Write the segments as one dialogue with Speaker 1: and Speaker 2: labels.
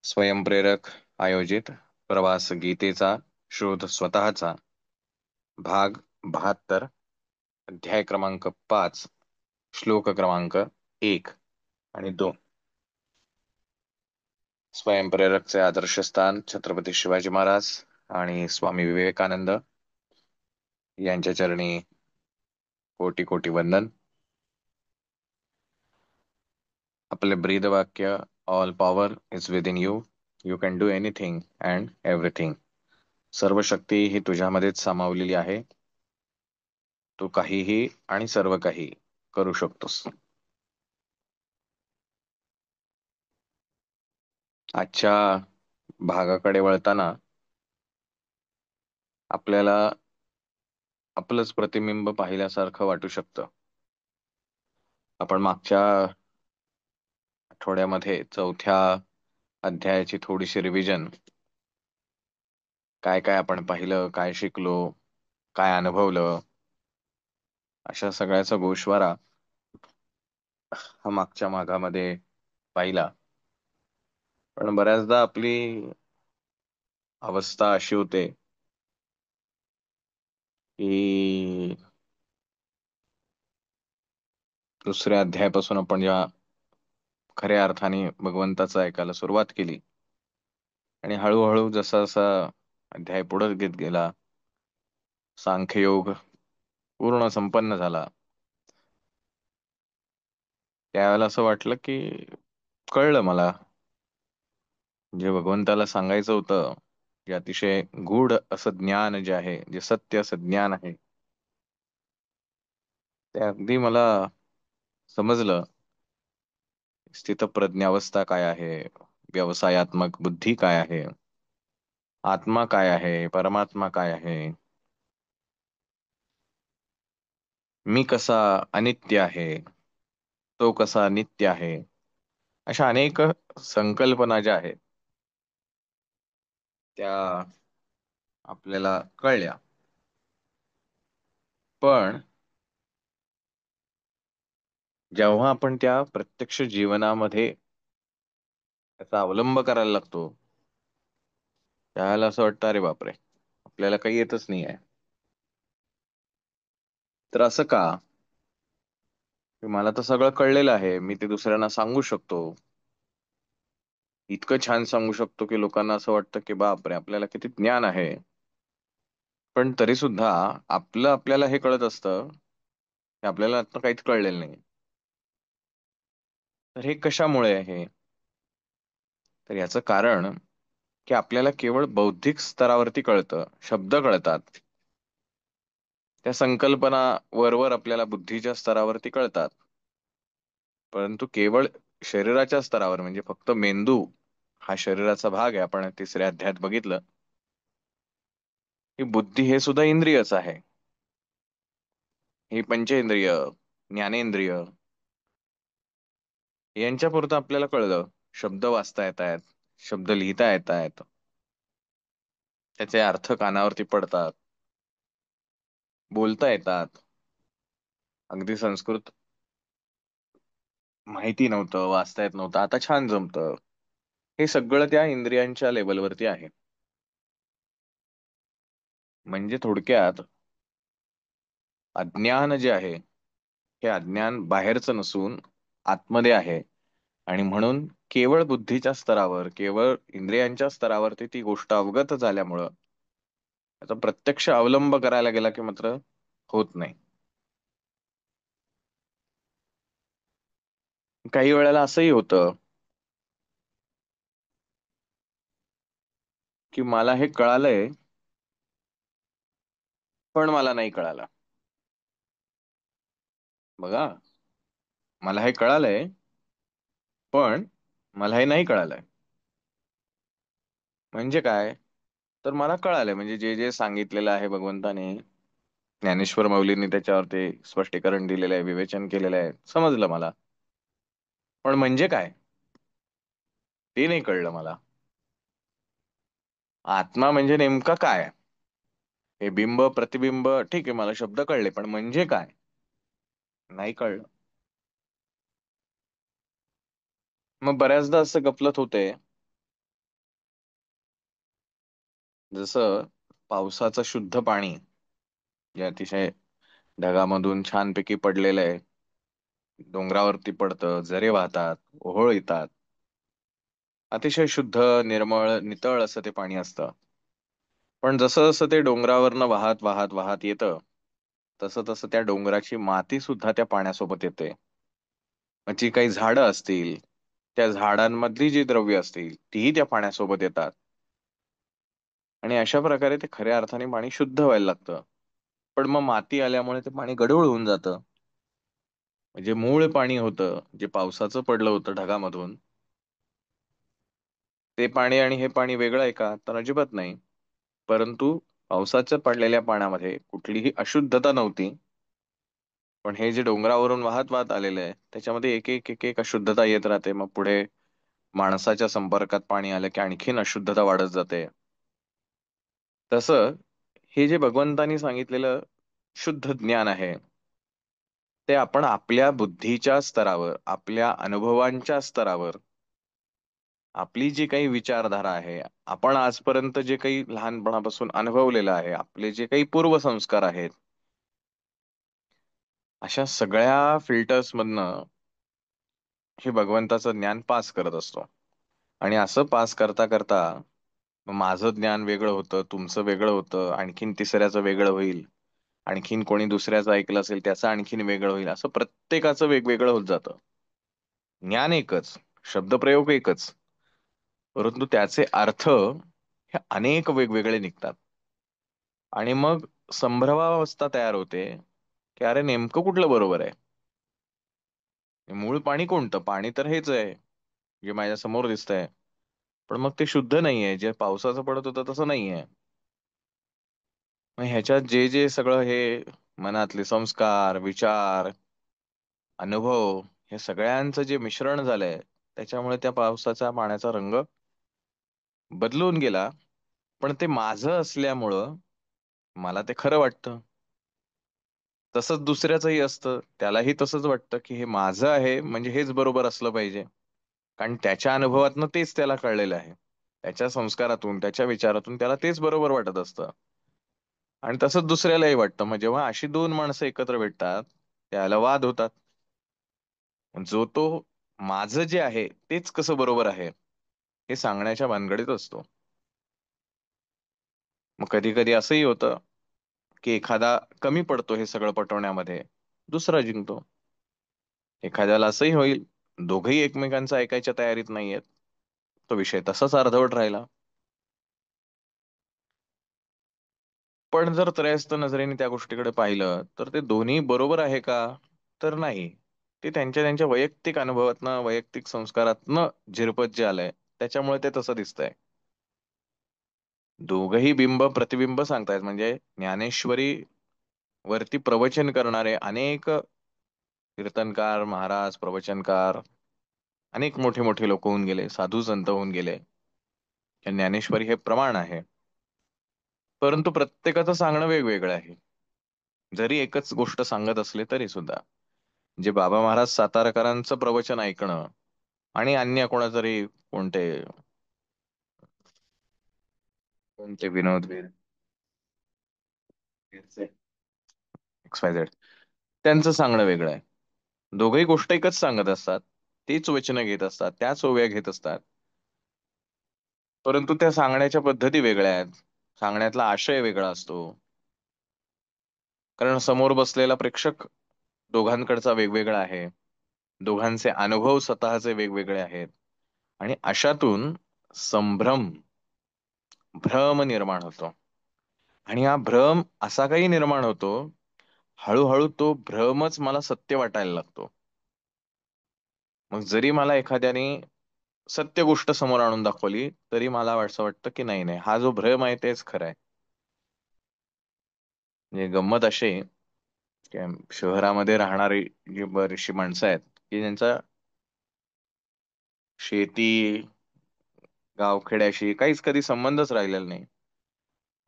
Speaker 1: स्वयंप्रेरक आयोजित प्रवास गीतेचा शोध स्वतःचा भाग 72 अध्याय क्रमांक 5 श्लोक क्रमांक 1 आणि 2. स्वयंप्रेरकचे आदर्शस्थान छत्रपती शिवाजी महाराज आणि स्वामी विवेकानंद यांच्या चरणी कोटी कोटी वंदन. आपले ब्रीद वाक्य all power is within you, you can do anything and everything. सर्व शक्ती ही तुझ्यामध्येच सामावलेली आहे. तू काहीही आणि सर्व काही करू शकतोस. आजच्या भागाकडे वळताना आपल्याला आपलंच प्रतिबिंब पाहिल्यासारखं वाटू शकतं. आपण मागच्या आठवड्यामध्ये चौथ्या अध्यायाची थोडीशी रिव्हिजन, काय काय आपण पाहिलं, काय शिकलो, काय अनुभवलं, अशा सगळ्याचा गोषवारा हा मागच्या भागामध्ये पाहिला. पण बऱ्याचदा आपली अवस्था अशी होते की दुसऱ्या अध्यायापासून आपण ज्या खऱ्या अर्थाने भगवंताचं ऐकायला सुरुवात केली आणि हळूहळू जसा जसा अध्याय पुढे घेत गेला, सांख्ययोग पूर्ण संपन्न झाला, त्यावेळेला असं वाटलं की कळलं मला, जे भगवंताला सांगायचं होतं, जे अतिशय गूढ असं ज्ञान जे आहे, जे सत्य असं ज्ञान आहे, ते अगदी मला समजलं. स्थितप्रज्ञावस्था काय आहे, व्यवसायात्मक बुद्धी काय आहे, आत्मा काय आहे, परमात्मा काय आहे, मी कसा अनित्य आहे, तो कसा नित्य आहे, अशा अनेक संकल्पना ज्या आहेत त्या आपल्याला कळल्या. पण जेव्हा आपण त्या प्रत्यक्ष जीवनामध्ये त्याचा अवलंब करायला लागतो, त्यावेळेला असं वाटतं, अरे बापरे, आपल्याला काही येतच नाही आहे. तर असं का? की मला तर सगळं कळलेलं आहे, मी ते दुसऱ्यांना सांगू शकतो, इतकं छान सांगू शकतो की लोकांना असं वाटतं की बापरे, आपल्याला किती ज्ञान आहे. पण तरी सुद्धा आपलं आपल्याला हे कळत असतं की आपल्याला आता काहीच कळलेलं नाही. तर हे कशामुळे आहे? तर याचं कारण की आपल्याला केवळ बौद्धिक स्तरावरती कळतं, शब्द कळतात, त्या संकल्पना वरवर आपल्याला बुद्धीच्या स्तरावरती कळतात. परंतु केवळ शरीराच्या स्तरावर, म्हणजे फक्त मेंदू हा शरीराचा भाग आहे, आपण तिसऱ्या अध्यायात बघितलं की बुद्धी हे सुद्धा इंद्रियच आहे. ही पंचेंद्रिय, ज्ञानेंद्रिय यांच्या पुरतं आपल्याला कळलं. शब्द वाचता येत आहेत, शब्द लिहिता येत आहेत, त्याचे अर्थ कानावरती पडतात, बोलता येतात. अगदी संस्कृत माहिती नव्हतं, वाचता येत नव्हतं, आता छान जमतं. हे सगळं त्या इंद्रियांच्या लेवलवरती आहे. म्हणजे थोडक्यात अज्ञान जे आहे, हे अज्ञान बाहेरचं नसून आतमध्ये आहे. आणि म्हणून केवळ बुद्धीच्या स्तरावर, केवळ इंद्रियांच्या स्तरावरती ती गोष्ट अवगत झाल्यामुळं त्याचा प्रत्यक्ष अवलंब करायला गेला की मात्र होत नाही. काही वेळेला असंही होतं की मला हे कळालंय, पण मला नाही कळालं. बघा, मला हे कळालंय, पण मला हे नाही कळालंय. म्हणजे काय? तर मला कळालंय, म्हणजे जे जे सांगितलेलं आहे भगवंताने, ज्ञानेश्वर माऊलींनी त्याच्यावरती स्पष्टीकरण दिलेलं आहे, विवेचन केलेलं आहे, समजलं मला. पण म्हणजे काय, ते नाही कळलं मला. आत्मा म्हणजे नेमका काय? हे बिंब प्रतिबिंब ठीक आहे, मला शब्द कळले, पण म्हणजे काय नाही कळलं. मग बऱ्याचदा असं गफलत होते जसं पावसाचं शुद्ध पाणी जे अतिशय ढगामधून छानपैकी पडलेलं आहे, डोंगरावरती पडतं, झरे वाहतात, ओहोळ येतात. अतिशय शुद्ध, निर्मळ, नितळ असं ते पाणी असतं. पण जसं जसं ते डोंगरावरनं वाहत वाहत वाहत येतं, तसं तसं त्या डोंगराची माती सुद्धा त्या पाण्यासोबत येते. मग जी काही झाडं असतील, त्या झाडांमधली जी द्रव्य असतील, तीही त्या पाण्यासोबत येतात. आणि अशा प्रकारे ते खऱ्या अर्थाने पाणी शुद्ध व्हायला लागतं. पण मग माती आल्यामुळे ते पाणी गढूळ होऊन जातं. म्हणजे मूळ पाणी होतं, जे पावसाचं पडलं होतं ढगामधून, ते पाणी आणि हे पाणी वेगळं आहे का? तर अजिबात नाही. परंतु पावसाच्या पडलेल्या पाण्यामध्ये कुठलीही अशुद्धता नव्हती. पण हे जे डोंगरावरून वाहत वाहत आलेलं आहे, त्याच्यामध्ये एक एक एक एक अशुद्धता येत राहते. मग पुढे माणसाच्या संपर्कात पाणी आलं की आणखीन अशुद्धता वाढत जाते. तसं हे जे भगवंतानी सांगितलेलं शुद्ध ज्ञान आहे, ते आपण आपल्या बुद्धीच्या स्तरावर, आपल्या अनुभवांच्या स्तरावर, आपली जी काही विचारधारा आहे, आपण आजपर्यंत जे काही लहानपणापासून अनुभवलेलं आहे, आपले जे काही पूर्वसंस्कार आहेत, अशा सगळ्या फिल्टर्स मधनं हे भगवंताचं ज्ञान पास करत असतो. आणि असं पास करता करता मग माझं ज्ञान वेगळं होतं, तुमचं वेगळं होतं, आणखीन तिसऱ्याचं वेगळं होईल, आणखीन कोणी दुसऱ्याचं ऐकलं असेल त्याचं आणखीन वेगळं होईल, असं प्रत्येकाचं वेगवेगळं होत जातं. ज्ञान एकच, शब्दप्रयोग एकच, परंतु त्याचे अर्थ हे अनेक वेगवेगळे निघतात. आणि मग संभ्रमावस्था तयार होते की अरे नेमकं कुठलं बरोबर आहे. मूळ पाणी कोणतं? पाणी तर हेच आहे जे माझ्या समोर दिसतंय. पण मग ते शुद्ध नाहीये, जे पावसाचं पडत होतं तसं नाहीये. मग ह्याच्यात जे जे सगळं हे मनातले संस्कार, विचार, अनुभव, हे सगळ्यांचं जे मिश्रण झालंय, त्याच्यामुळे त्या पावसाच्या पाण्याचा रंग बदलून गेला. पण ते माझं असल्यामुळं मला ते खरं वाटतं. तसंच दुसऱ्याचंही असतं, त्यालाही तसंच वाटतं की हे माझं आहे म्हणजे हेच बरोबर असलं पाहिजे. कारण त्याच्या अनुभवातनं तेच त्याला कळलेलं आहे. त्याच्या संस्कारातून, त्याच्या विचारातून त्याला तेच बरोबर वाटत असतं. आणि तसंच दुसऱ्यालाही वाटतं. मग जेव्हा अशी दोन माणसं एकत्र भेटतात, त्याला वाद होतात. जो तो माझं जे आहे तेच कसं बरोबर आहे, हे सांगण्याच्या भानगडीत असतो. मग कधी कधी असंही होतं की एखादा कमी पडतो हे सगळं पटवण्यामध्ये, दुसरा जिंकतो. एखाद्याला असंही होईल, दोघही एकमेकांचं ऐकायच्या तयारीत नाहीयेत, तो विषय तसाच अर्धवट राहिला. पण जर त्रयस्थ नजरेने त्या गोष्टीकडे पाहिलं तर ते दोन्ही बरोबर आहे का? तर नाही. ते त्यांच्या त्यांच्या वैयक्तिक अनुभवातनं, वैयक्तिक संस्कारातनं झिरपत जे आलंय, त्याच्यामुळे ते तसं दिसतंय. दोघही बिंब प्रतिबिंब सांगतायत. म्हणजे ज्ञानेश्वरी वरती प्रवचन करणारे अनेक कीर्तनकार, महाराज, प्रवचनकार, अनेक मोठे मोठे लोक होऊन गेले, साधू संत होऊन गेले. या ज्ञानेश्वरी हे प्रमाण आहे. परंतु प्रत्येकाचं सांगणं वेगवेगळं आहे. जरी एकच गोष्ट सांगत असले तरी सुद्धा, जे बाबा महाराज सातारकरांचं प्रवचन ऐकणं आणि अन्य कोणातरी, कोणते कोणते विनोद XYZ, त्यांचं सांगणं वेगळं आहे. दोघही गोष्ट एकच सांगत असतात, तीच वचनं घेत असतात, त्याच ओव्या घेत असतात. परंतु त्या सांगण्याच्या पद्धती वेगळ्या आहेत. सांगण्यातला आशय वेगळा असतो. कारण समोर बसलेला प्रेक्षक दोघांकडचा वेगवेगळा आहे. दोघांचे अनुभव स्वतःचे वेगवेगळे आहेत. आणि अशातून संभ्रम, भ्रम निर्माण होतो. आणि हा भ्रम असा काही निर्माण होतो, हळूहळू तो भ्रमच मला सत्य वाटायला लागतो. मग जरी मला एखाद्याने सत्य गोष्ट समोर आणून दाखवली, तरी मला असं वाटतं की नाही नाही, हा जो भ्रम आहे तेच खरं आहे. म्हणजे गंमत अशी आहे की शहरामध्ये राहणारी जी बरीचशी माणसं आहेत की ज्यांचा शेती, गावखेड्याशी काहीच कधी संबंधच राहिलेला नाही,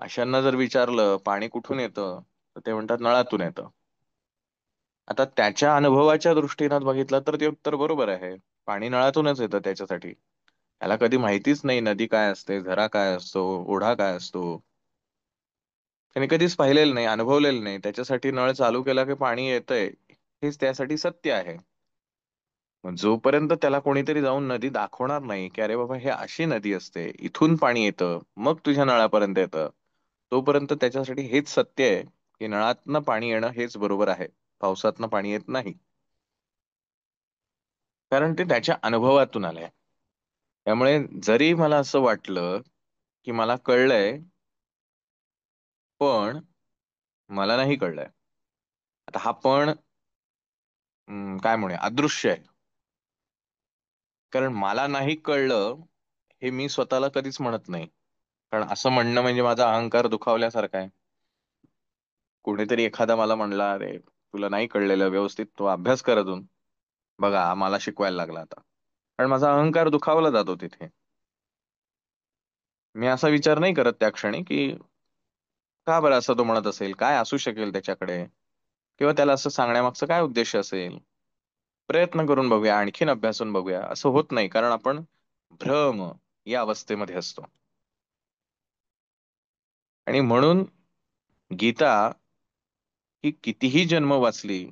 Speaker 1: अशांना जर विचारलं पाणी कुठून येतं, तर ते म्हणतात नळातून येतं. आता त्याच्या अनुभवाच्या दृष्टीनं बघितलं तर ते उत्तर बरोबर आहे. पाणी नळातूनच येतं त्याच्यासाठी. याला कधी माहितीच नाही नदी काय असते, झरा काय असतो, ओढा काय असतो. त्याने कधीच पाहिलेलं नाही, अनुभवलेलं नाही. त्याच्यासाठी नळ चालू केला की पाणी येतंय, हेच त्यासाठी सत्य आहे. मग जोपर्यंत त्याला कोणीतरी जाऊन नदी दाखवणार नाही, की अरे बाबा हे अशी नदी असते, इथून पाणी येतं मग तुझ्या नळापर्यंत येतं, तोपर्यंत त्याच्यासाठी हेच सत्य आहे की नळातनं पाणी येणं हेच बरोबर आहे, पावसातनं पाणी येत नाही. कारण ते त्याच्या अनुभवातून आलंय. त्यामुळे जरी मला असं वाटलं की मला कळलंय, पण मला नाही कळलंय. आता हा पण काय म्हणूया अदृश्य आहे. कारण मला नाही कळलं हे मी स्वतःला कधीच म्हणत नाही. कारण असं म्हणणं म्हणजे माझा अहंकार दुखावल्यासारखा आहे. कोणीतरी एखादा मला म्हणला, अरे तुला नाही कळलेलं, व्यवस्थित तो अभ्यास कर अजून. बघा मला शिकवायला लागला आता. कारण माझा अहंकार दुखावला जातो तिथे. मी असा विचार नाही करत त्या क्षणी की का बरं असं तो म्हणत असेल, काय असू शकेल त्याच्याकडे, किंवा त्याला असं सांगण्यामागचा काय उद्देश असेल. प्रयत्न करून बघूया, आणखीन अभ्यासून बघूया, असं होत नाही. कारण आपण भ्रम या अवस्थेमध्ये असतो. आणि म्हणून गीता ही कितीही जन्म वाचली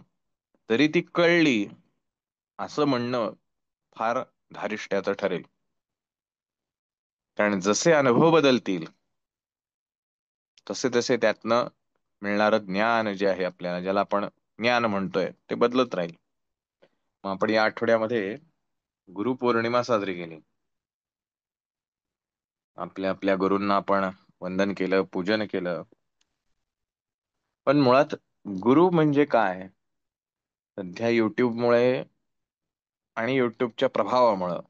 Speaker 1: तरी ती कळली असं म्हणणं फार धारिष्ट्याचं ठरेल. कारण जसे अनुभव बदलतील तसे तसे त्यातनं मिळणारं ज्ञान जे आहे आपल्याला, ज्याला आपण ज्ञान म्हणतोय, ते बदलत राहील. मग आपण या आठवड्यामध्ये गुरुपौर्णिमा साजरी केली. आपल्या आपल्या गुरूंना आपण वंदन केलं, पूजन केलं. पण मुळात गुरु म्हणजे काय? सध्या युट्यूबमुळे आणि युट्यूबच्या प्रभावामुळं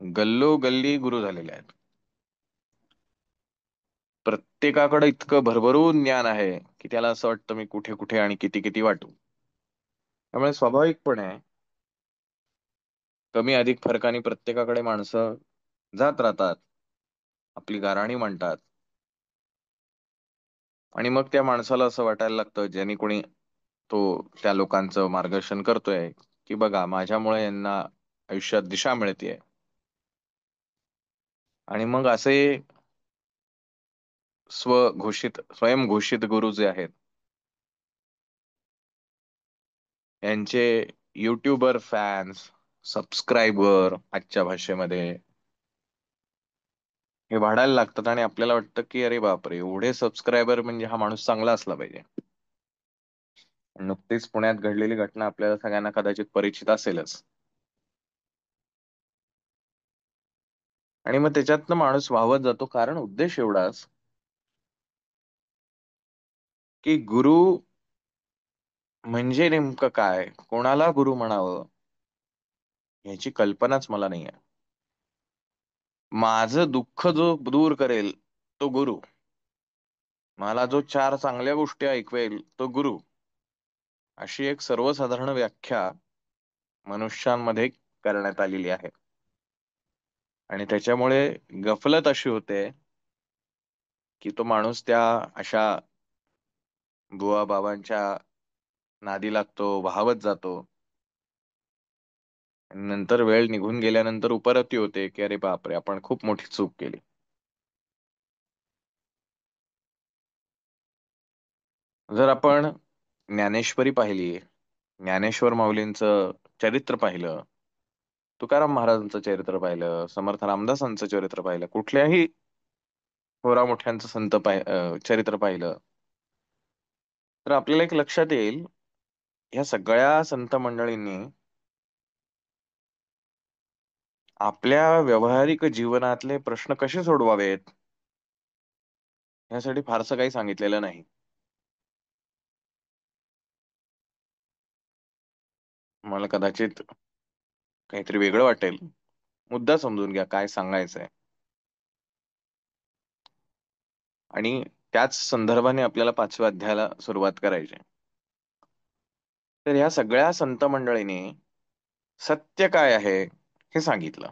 Speaker 1: गल्लोगल्ली गुरु झालेले आहेत. प्रत्येकाकडे इतकं भरभरून ज्ञान आहे की त्याला असं वाटतं मी कुठे कुठे आणि किती किती वाटू. त्यामुळे स्वाभाविकपणे कमी अधिक फरकाने प्रत्येकाकडे माणसं जात राहतात, आपली गाऱ्हाणी म्हणतात. आणि मग त्या माणसाला असं वाटायला लागतं, ज्यांनी कोणी तो त्या लोकांचं मार्गदर्शन करतोय, की बघा माझ्यामुळे यांना आयुष्यात दिशा मिळतेय. आणि मग असे स्वयंघोषित गुरु जे आहेत, यांचे युट्यूबर फॅन्स, सबस्क्रायबर आजच्या भाषेमध्ये हे वाढायला लागतात. आणि आपल्याला वाटतं की अरे बापरे, एवढे सबस्क्रायबर म्हणजे हा माणूस चांगला असला पाहिजे. नुकतीच पुण्यात घडलेली घटना आपल्याला सगळ्यांना कदाचित परिचित असेलच. आणि मग त्याच्यातनं माणूस वाहवत जातो, कारण उद्देश एवढाच की गुरु म्हणजे नेमकं काय, कोणाला गुरु म्हणावं, याची कल्पनाच मला नाही आहे. माझं दुःख जो दूर करेल तो गुरु, मला जो चार चांगल्या गोष्टी ऐकवेल तो गुरु, अशी एक सर्वसाधारण व्याख्या मनुष्यांमध्ये करण्यात आलेली आहे. आणि त्याच्यामुळे गफलत अशी होते की तो माणूस त्या अशा बुवा बाबांच्या नादी लागतो, वाहवत जातो. आणि नंतर वेळ निघून गेल्यानंतर उपरती होते की अरे बापरे, आपण खूप मोठी चूक केली. जर आपण ज्ञानेश्वरी पाहिली, ज्ञानेश्वर माऊलींचं चरित्र पाहिलं, तुकाराम महाराजांचं चरित्र पाहिलं, समर्थ रामदासांचं चरित्र पाहिलं, कुठल्याही थोरा मोठ्यांचं चरित्र पाहिलं, तर आपल्याला एक लक्षात येईल, ह्या सगळ्या संत मंडळींनी आपल्या व्यावहारिक जीवनातले प्रश्न कसे सोडवावेत ह्यासाठी फारसं काही सांगितलेलं नाही. मला कदाचित काहीतरी वेगळं वाटेल, मुद्दा समजून घ्या काय सांगायचंय. आणि त्याच संदर्भाने आपल्याला 5व्या अध्यायाला सुरुवात करायची आहे. तर ह्या सगळ्या संत मंडळींनी सत्य काय आहे हे सांगितलं.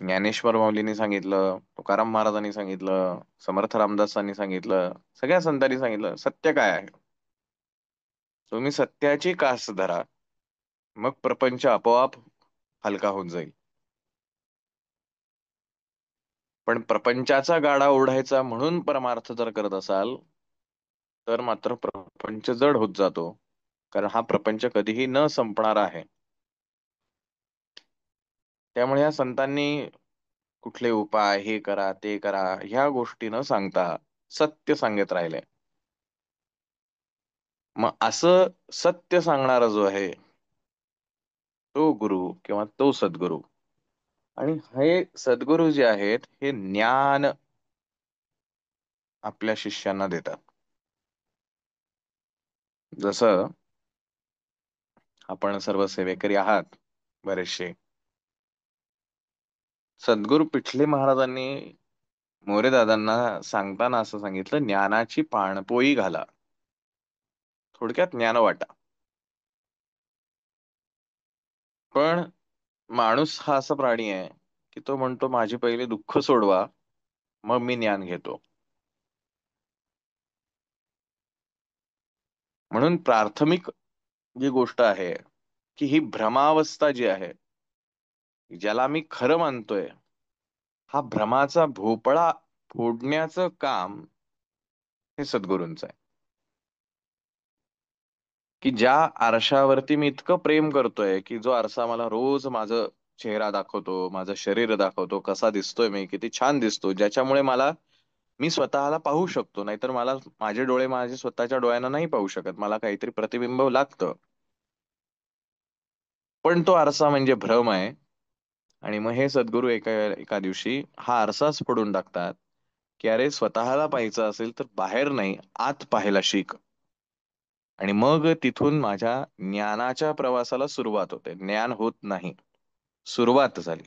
Speaker 1: ज्ञानेश्वर माऊलींनी सांगितलं, तुकाराम महाराजांनी सांगितलं, समर्थ रामदासांनी सांगितलं, सगळ्या संतांनी सांगितलं सत्य काय आहे. तुम्ही सत्याची कास धरा, मग प्रपंच आपोआप हलका होऊन जाईल. पण प्रपंचाचा गाडा ओढायचा म्हणून परमार्थ जर करत असाल, तर मात्र प्रपंच जड होत जातो. कारण हा प्रपंच कधीही न संपणार आहे. त्यामुळे या संतांनी कुठले उपाय, हे करा ते करा, ह्या गोष्टी न सांगता सत्य सांगत राहिले. मग असं सत्य सांगणारा जो आहे, तो गुरु किंवा तो सद्गुरू. आणि हे सद्गुरू जे आहेत, हे ज्ञान आपल्या शिष्यांना देतात. जसं आपण सर्व सेवेकरी आहात बरेचसे. सद्गुरू पिठले महाराजांनी मोरे दादांना सांगताना असं सांगितलं, ज्ञानाची पाणपोई घाला, थोडक्यात ज्ञान वाटा. पण माणूस हा असा प्राणी आहे की तो म्हणतो माझी पहिले दुःख सोडवा, मग मी ज्ञान घेतो. म्हणून प्राथमिक जी गोष्ट आहे, की ही भ्रमावस्था जी आहे, ज्याला मी खरं मानतोय, हा भ्रमाचा भोपळा फोडण्याचं काम हे सद्गुरूंचं आहे. की ज्या आरशावरती मी इतकं प्रेम करतोय, की जो आरसा मला रोज माझं चेहरा दाखवतो, माझं शरीर दाखवतो, कसा दिसतोय मी, किती छान दिसतो, ज्याच्यामुळे मला मी स्वतःला पाहू शकतो. नाहीतर मला माझे डोळे माझे स्वतःच्या डोळ्यांना नाही पाहू शकत, मला काहीतरी प्रतिबिंब लागतं. पण तो आरसा म्हणजे भ्रम आहे. आणि मग हे सद्गुरू एका एका दिवशी हा आरसाच फोडून टाकतात, की अरे स्वतःला पाहायचं असेल तर बाहेर नाही, आत पाहायला शिक. आणि मग तिथून माझ्या ज्ञानाच्या प्रवासाला सुरुवात होते. ज्ञान होत नाही, सुरुवात झाली.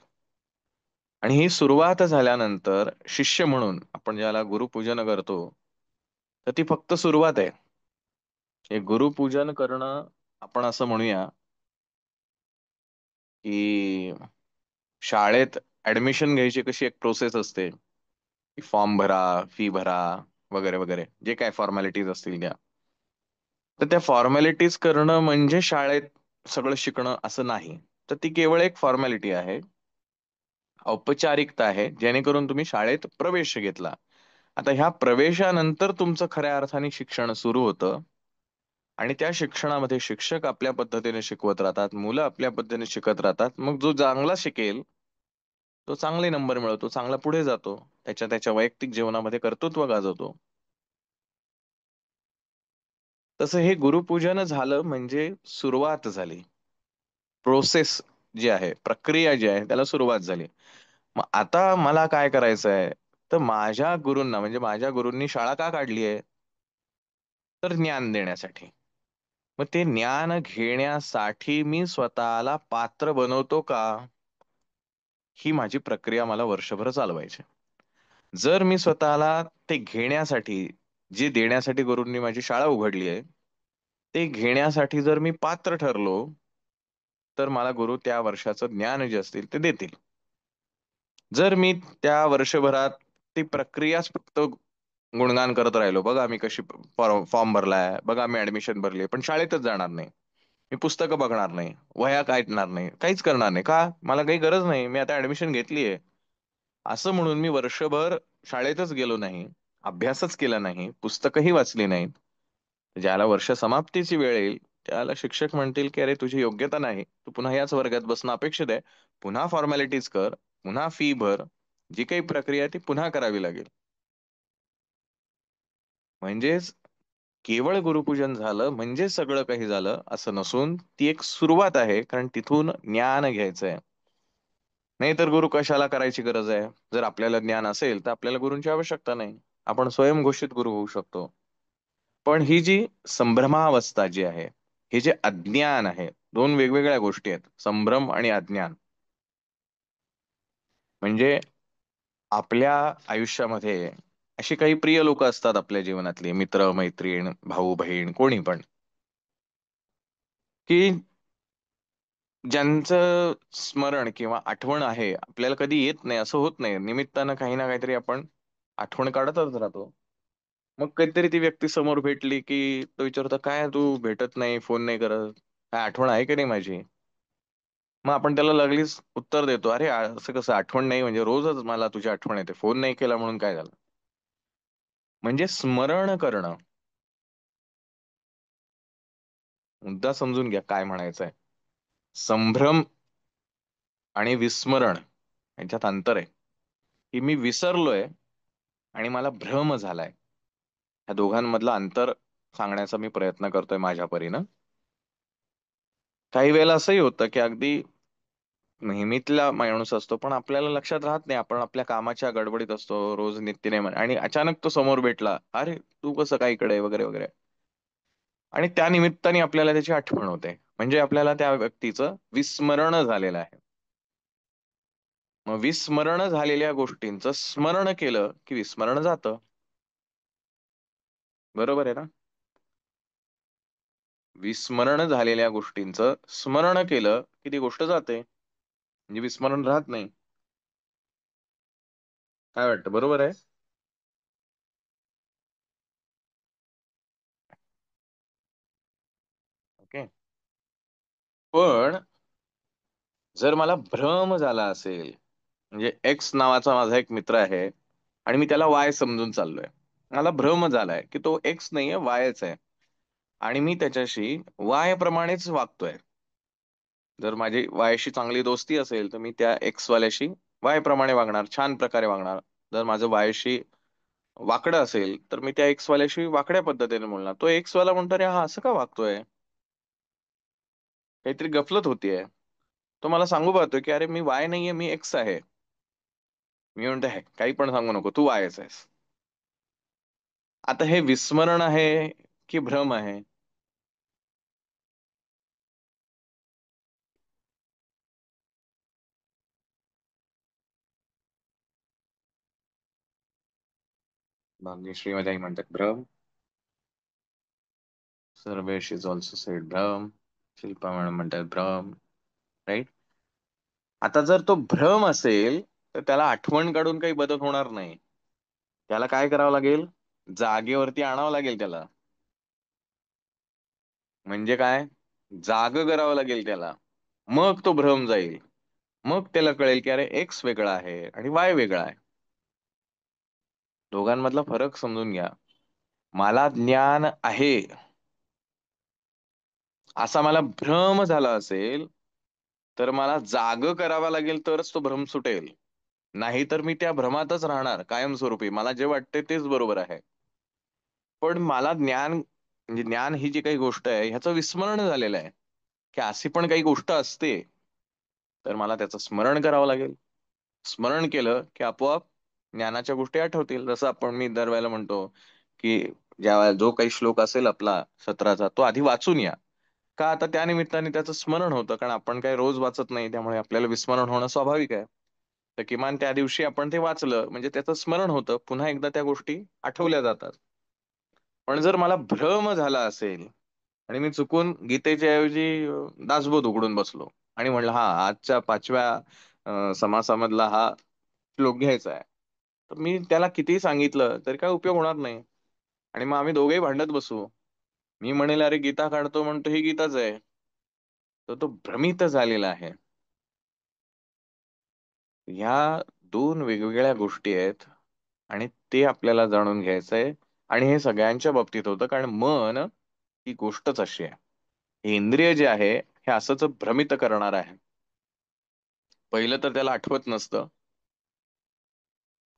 Speaker 1: आणि ही सुरुवात झाल्यानंतर शिष्य म्हणून आपण ज्याला गुरुपूजन करतो, तर ती फक्त सुरुवात आहे. हे गुरुपूजन करणं, आपण असं म्हणूया की शाळेत ऍडमिशन घ्यायची कशी एक प्रोसेस असते, की फॉर्म भरा, फी भरा, वगैरे वगैरे, जे काय फॉर्मॅलिटीज असतील त्या. तर त्या फॉर्मॅलिटीज करणं म्हणजे शाळेत सगळं शिकणं असं नाही. तर ती केवळ एक फॉर्मॅलिटी आहे, औपचारिकता आहे, जेणेकरून तुम्ही शाळेत प्रवेश घेतला. आता ह्या प्रवेशानंतर तुमचं खऱ्या अर्थाने शिक्षण सुरू होतं. आणि त्या शिक्षणामध्ये शिक्षक आपल्या पद्धतीने शिकवत राहतात, मुलं आपल्या पद्धतीने शिकत राहतात. मग जो चांगला शिकेल, तो चांगले नंबर मिळवतो, चांगला पुढे जातो, त्याच्या त्याच्या वैयक्तिक जीवनामध्ये कर्तृत्व गाजवतो. तसं हे गुरुपूजन झालं म्हणजे सुरुवात झाली. प्रोसेस जी आहे, प्रक्रिया जी आहे, त्याला सुरुवात झाली. मग आता मला काय करायचं आहे, तर माझ्या गुरूंना, म्हणजे माझ्या गुरूंनी शाळा का काढली आहे, तर ज्ञान देण्यासाठी. मग ते ज्ञान घेण्यासाठी मी स्वतःला पात्र बनवतो का, ही माझी प्रक्रिया मला वर्षभर चालवायची. जर मी स्वतःला ते घेण्यासाठी, जे देण्यासाठी गुरूंनी माझी शाळा उघडली आहे, ते घेण्यासाठी जर मी पात्र ठरलो, तर मला गुरु त्या वर्षाचं ज्ञान जे असतील ते देतील. जर मी त्या वर्षभरात ती प्रक्रियाच फक्त गुणगान करत राहिलो, बघा मी कशी फॉर्म भरलाय, बघा मी ऍडमिशन भरली, पण शाळेतच जाणार नाही, मी पुस्तकं बघणार नाही, वह्या काढणार नाही, काहीच करणार नाही, का मला काही गरज नाही, मी आता ऍडमिशन घेतलीये, असं म्हणून मी वर्षभर शाळेतच गेलो नाही, अभ्यासच केला नाही, पुस्तकही वाचली नाहीत, ज्याला वर्ष समाप्तीची वेळ येईल, त्याला शिक्षक म्हणतील की अरे तुझी योग्यता नाही, तू पुन्हा याच वर्गात बसणं अपेक्षित आहे, पुन्हा फॉर्मॅलिटीज कर, पुन्हा फी भर, जी काही प्रक्रिया आहे ती पुन्हा करावी लागेल. म्हणजेच केवळ गुरुपूजन झालं म्हणजे सगळं काही झालं असं नसून, ती एक सुरुवात आहे, कारण तिथून ज्ञान घ्यायचंय. नाही तर गुरु कशाला करायची गरज आहे. जर आपल्याला ज्ञान असेल तर आपल्याला गुरूंची आवश्यकता नाही, आपण स्वयंघोषित गुरु होऊ शकतो. पण ही जी संभ्रमावस्था जी आहे, हे जे अज्ञान आहे, दोन वेगवेगळ्या गोष्टी आहेत, संभ्रम आणि अज्ञान. म्हणजे आपल्या आयुष्यामध्ये अशी काही प्रिय लोक असतात आपल्या जीवनातली, मित्र मैत्रीण भाऊ बहीण कोणी पण, की ज्यांचं स्मरण किंवा आठवण आहे आपल्याला कधी येत नाही, असं होत नाही, निमित्तानं काही ना काहीतरी आपण आठवण काढतच राहतो. मग कधीतरी ती व्यक्ती समोर भेटली की तो विचारतो, काय तू भेटत नाही, फोन नाही करत, काय आठवण आहे की नाही माझी. मग आपण त्याला लागलीच उत्तर देतो, अरे असं कसं, आठवण नाही म्हणजे रोजच मला तुझी आठवण येते, फोन नाही केला म्हणून काय झालं. म्हणजे स्मरण करणं. मुद्दा समजून घ्या काय म्हणायचंय. संभ्रम आणि विस्मरण यांच्यात अंतर आहे. की मी विसरलोय आणि मला भ्रम झालाय. ह्या दोघांमधलं अंतर सांगण्याचा मी प्रयत्न करतोय माझ्या परीनं. काही वेळेला असंही होतं की अगदी नेहमीतला माणूस असतो पण आपल्याला लक्षात राहत नाही, आपण आपल्या कामाच्या गडबडीत असतो रोज नित्यनेम, आणि अचानक तो समोर भेटला, अरे तू कसं काय इकडे वगैरे वगैरे. आणि त्या निमित्ताने आपल्याला त्याची आठवण होते, म्हणजे आपल्याला त्या व्यक्तीचं विस्मरण झालेलं आहे. मग विस्मरण झालेल्या गोष्टींचं स्मरण केलं की विस्मरण जातं. बरोबर आहे ना. विस्मरण झालेल्या गोष्टींचं स्मरण केलं की ती गोष्ट जाते, म्हणजे विस्मरण राहत नाही. काय वाटतं, बरोबर आहे? ओके. पण जर मला भ्रम झाला असेल, म्हणजे एक्स नावाचा माझा एक मित्र आहे आणि मी त्याला वाय समजून चाललोय, मला भ्रम झालाय की तो एक्स नाहीये, वायच आहे, आणि मी त्याच्याशी वाय प्रमाणेच वागतोय. जर माझी वायशी चांगली दोस्ती असेल तर मी त्या एक्स वाल्याशी वाय प्रमाणे वागणार, छान प्रकारे वागणार. जर माझं वायशी वाकडं असेल तर मी त्या एक्स वाल्याशी वाकड्या पद्धतीने बोलणार. तो एक्स वाला म्हणतो, अरे हा असं का वागतोय, काहीतरी गफलत होतीये. तो मला सांगू पाहतोय की अरे मी वाय नाहीये, मी एक्स आहे. मी म्हणतो, हे काही पण सांगू नको, तू वायच आहेस. आता हे विस्मरण आहे की भ्रम आहे? भाग्यश्री माझ्याही म्हणतात भ्रम. सर्वेश इज ऑल्सो सेड भ्रम. शिल्पा मॅडम म्हणतात भ्रम. राईट. आता जर तो भ्रम असेल तर त्याला आठवण काढून काही बदल होणार नाही. त्याला काय करावं लागेल, जागेवरती आणावं लागेल त्याला. म्हणजे काय, जाग करावं लागेल त्याला. मग तो भ्रम जाईल. मग त्याला कळेल की अरे एक्स वेगळा आहे आणि वाय वेगळा आहे. दोघांमधला फरक समजून घ्या. मला ज्ञान आहे असा मला भ्रम झाला असेल तर मला जाग करावा लागेल तरच तो भ्रम सुटेल. नाही तर मी त्या भ्रमातच राहणार कायमस्वरूपी, मला जे वाटते तेच बरोबर आहे. पण मला ज्ञान, म्हणजे ज्ञान ही जी काही गोष्ट आहे ह्याचं विस्मरण झालेलं आहे, की अशी पण काही गोष्ट असते. तर मला त्याचं स्मरण करावं लागेल. स्मरण केलं की आपोआप ज्ञानाच्या गोष्टी आठवतील. जसं आपण, मी दरवेळेला म्हणतो की ज्या जो काही श्लोक असेल आपला सत्राचा, तो आधी वाचून या. का, आता त्या निमित्ताने त्याचं स्मरण होतं, कारण आपण काही रोज वाचत नाही त्यामुळे आपल्याला विस्मरण होणं स्वाभाविक आहे. तर किमान त्या दिवशी आपण ते वाचलं म्हणजे त्याचं स्मरण होतं, पुन्हा एकदा त्या गोष्टी आठवल्या जातात. पण जर मला भ्रम झाला असेल आणि मी चुकून गीतेच्या ऐवजी दासबोध उघडून बसलो आणि म्हणलं हा आजच्या 5व्या समासामधला हा श्लोक घ्यायचा आहे, तर मी त्याला कितीही सांगितलं तरी काय उपयोग होणार नाही. आणि मग आम्ही दोघेही भांडत बसू. मी म्हणेल अरे गीता काढतो म्हणतो ही गीताच आहे. तर तो भ्रमित झालेला आहे. ह्या दोन वेगवेगळ्या गोष्टी आहेत आणि ते आपल्याला जाणून घ्यायचंय. आणि हे सगळ्यांच्या बाबतीत होतं, कारण मन ही गोष्टच अशी आहे. हे इंद्रिय जे आहे हे असंच भ्रमित करणार आहे. पहिलं तर त्याला आठवत नसतं,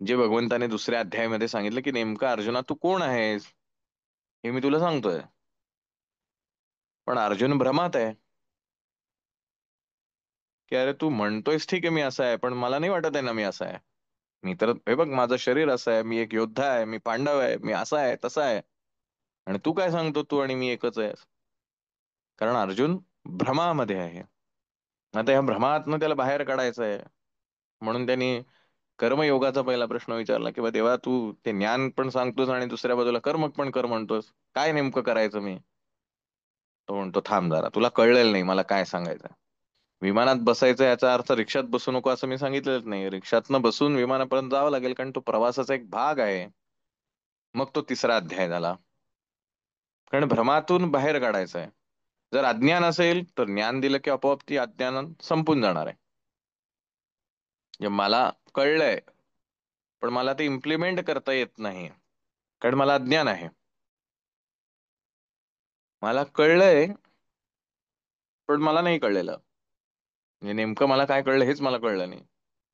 Speaker 1: जे भगवंताने दुसऱ्या अध्यायामध्ये सांगितलं की नेमका अर्जुना तू कोण आहेस, हे मी तुला सांगतोय. पण अर्जुन भ्रमात आहे की अरे तू म्हणतोयस ठीक आहे मी असा आहे, पण मला नाही वाटत आहे ना मी असा आहे. मी तर हे बघ माझं शरीर असं आहे, मी एक योद्धा आहे, मी पांडव आहे, मी असा आहे तसा आहे. आणि तू काय सांगतो तू आणि मी एकच आहे. कारण अर्जुन भ्रमामध्ये आहे. आता या भ्रमातनं त्याला बाहेर काढायचं आहे. म्हणून त्यांनी कर्मयोगाचा पहिला प्रश्न विचारला की बा देवा तू ते ज्ञान पण सांगतोस आणि दुसऱ्या बाजूला कर्म पण कर म्हणतोस, काय नेमकं करायचं मी. तो म्हणतो थांब जरा, तुला कळलेलं नाही मला काय सांगायचं. विमानात बसायचं याचा अर्थ रिक्षात बसू नको असं मी सांगितलेलंच नाही. रिक्षातनं बसून विमानापर्यंत जावं लागेल, कारण तो प्रवासाचा एक भाग आहे. मग तो तिसरा अध्याय झाला. कारण भ्रमातून बाहेर काढायचा आहे. जर अज्ञान असेल तर ज्ञान दिलं की आपोआप ती अज्ञान संपून जाणार आहे. म्हणजे मला कळलंय, पण मला ते इम्प्लिमेंट करता येत नाही, कारण मला अज्ञान आहे. मला कळलंय, पण मला नाही कळलेलं. म्हणजे नेमकं मला काय कळलं हेच मला कळलं नाही.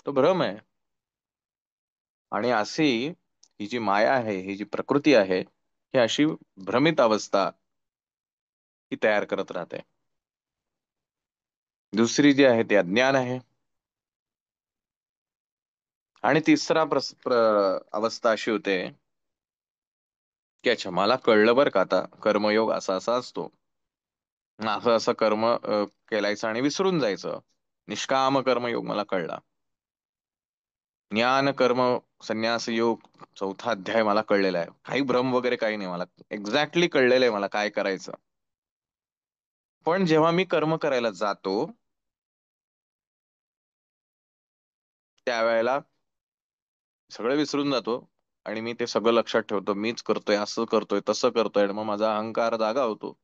Speaker 1: तो भ्रम आहे. आणि अशी ही जी माया आहे, ही जी प्रकृती आहे, ही अशी भ्रमित अवस्था ही तयार करत राहते. दुसरी जी आहे ती अज्ञान आहे. आणि तिसरा अवस्था अशी होते की अच्छा मला कळलं बरं का, आता कर्मयोग असा असा असतो. असं असं कर्म केलायचं आणि विसरून जायचं. निष्काम कर्मयोग मला कळला. ज्ञान कर्म संन्यास योग चौथा अध्याय मला कळलेला आहे. काही भ्रम वगैरे काही नाही, मला एक्झॅक्टली कळलेलं आहे मला काय करायचं. पण जेव्हा मी कर्म करायला जातो त्यावेळेला सगळं विसरून जातो. आणि मी ते सगळं लक्षात ठेवतो, मीच करतोय, असं करतोय, तसं करतोय, आणि मग माझा अहंकार जागा होतो.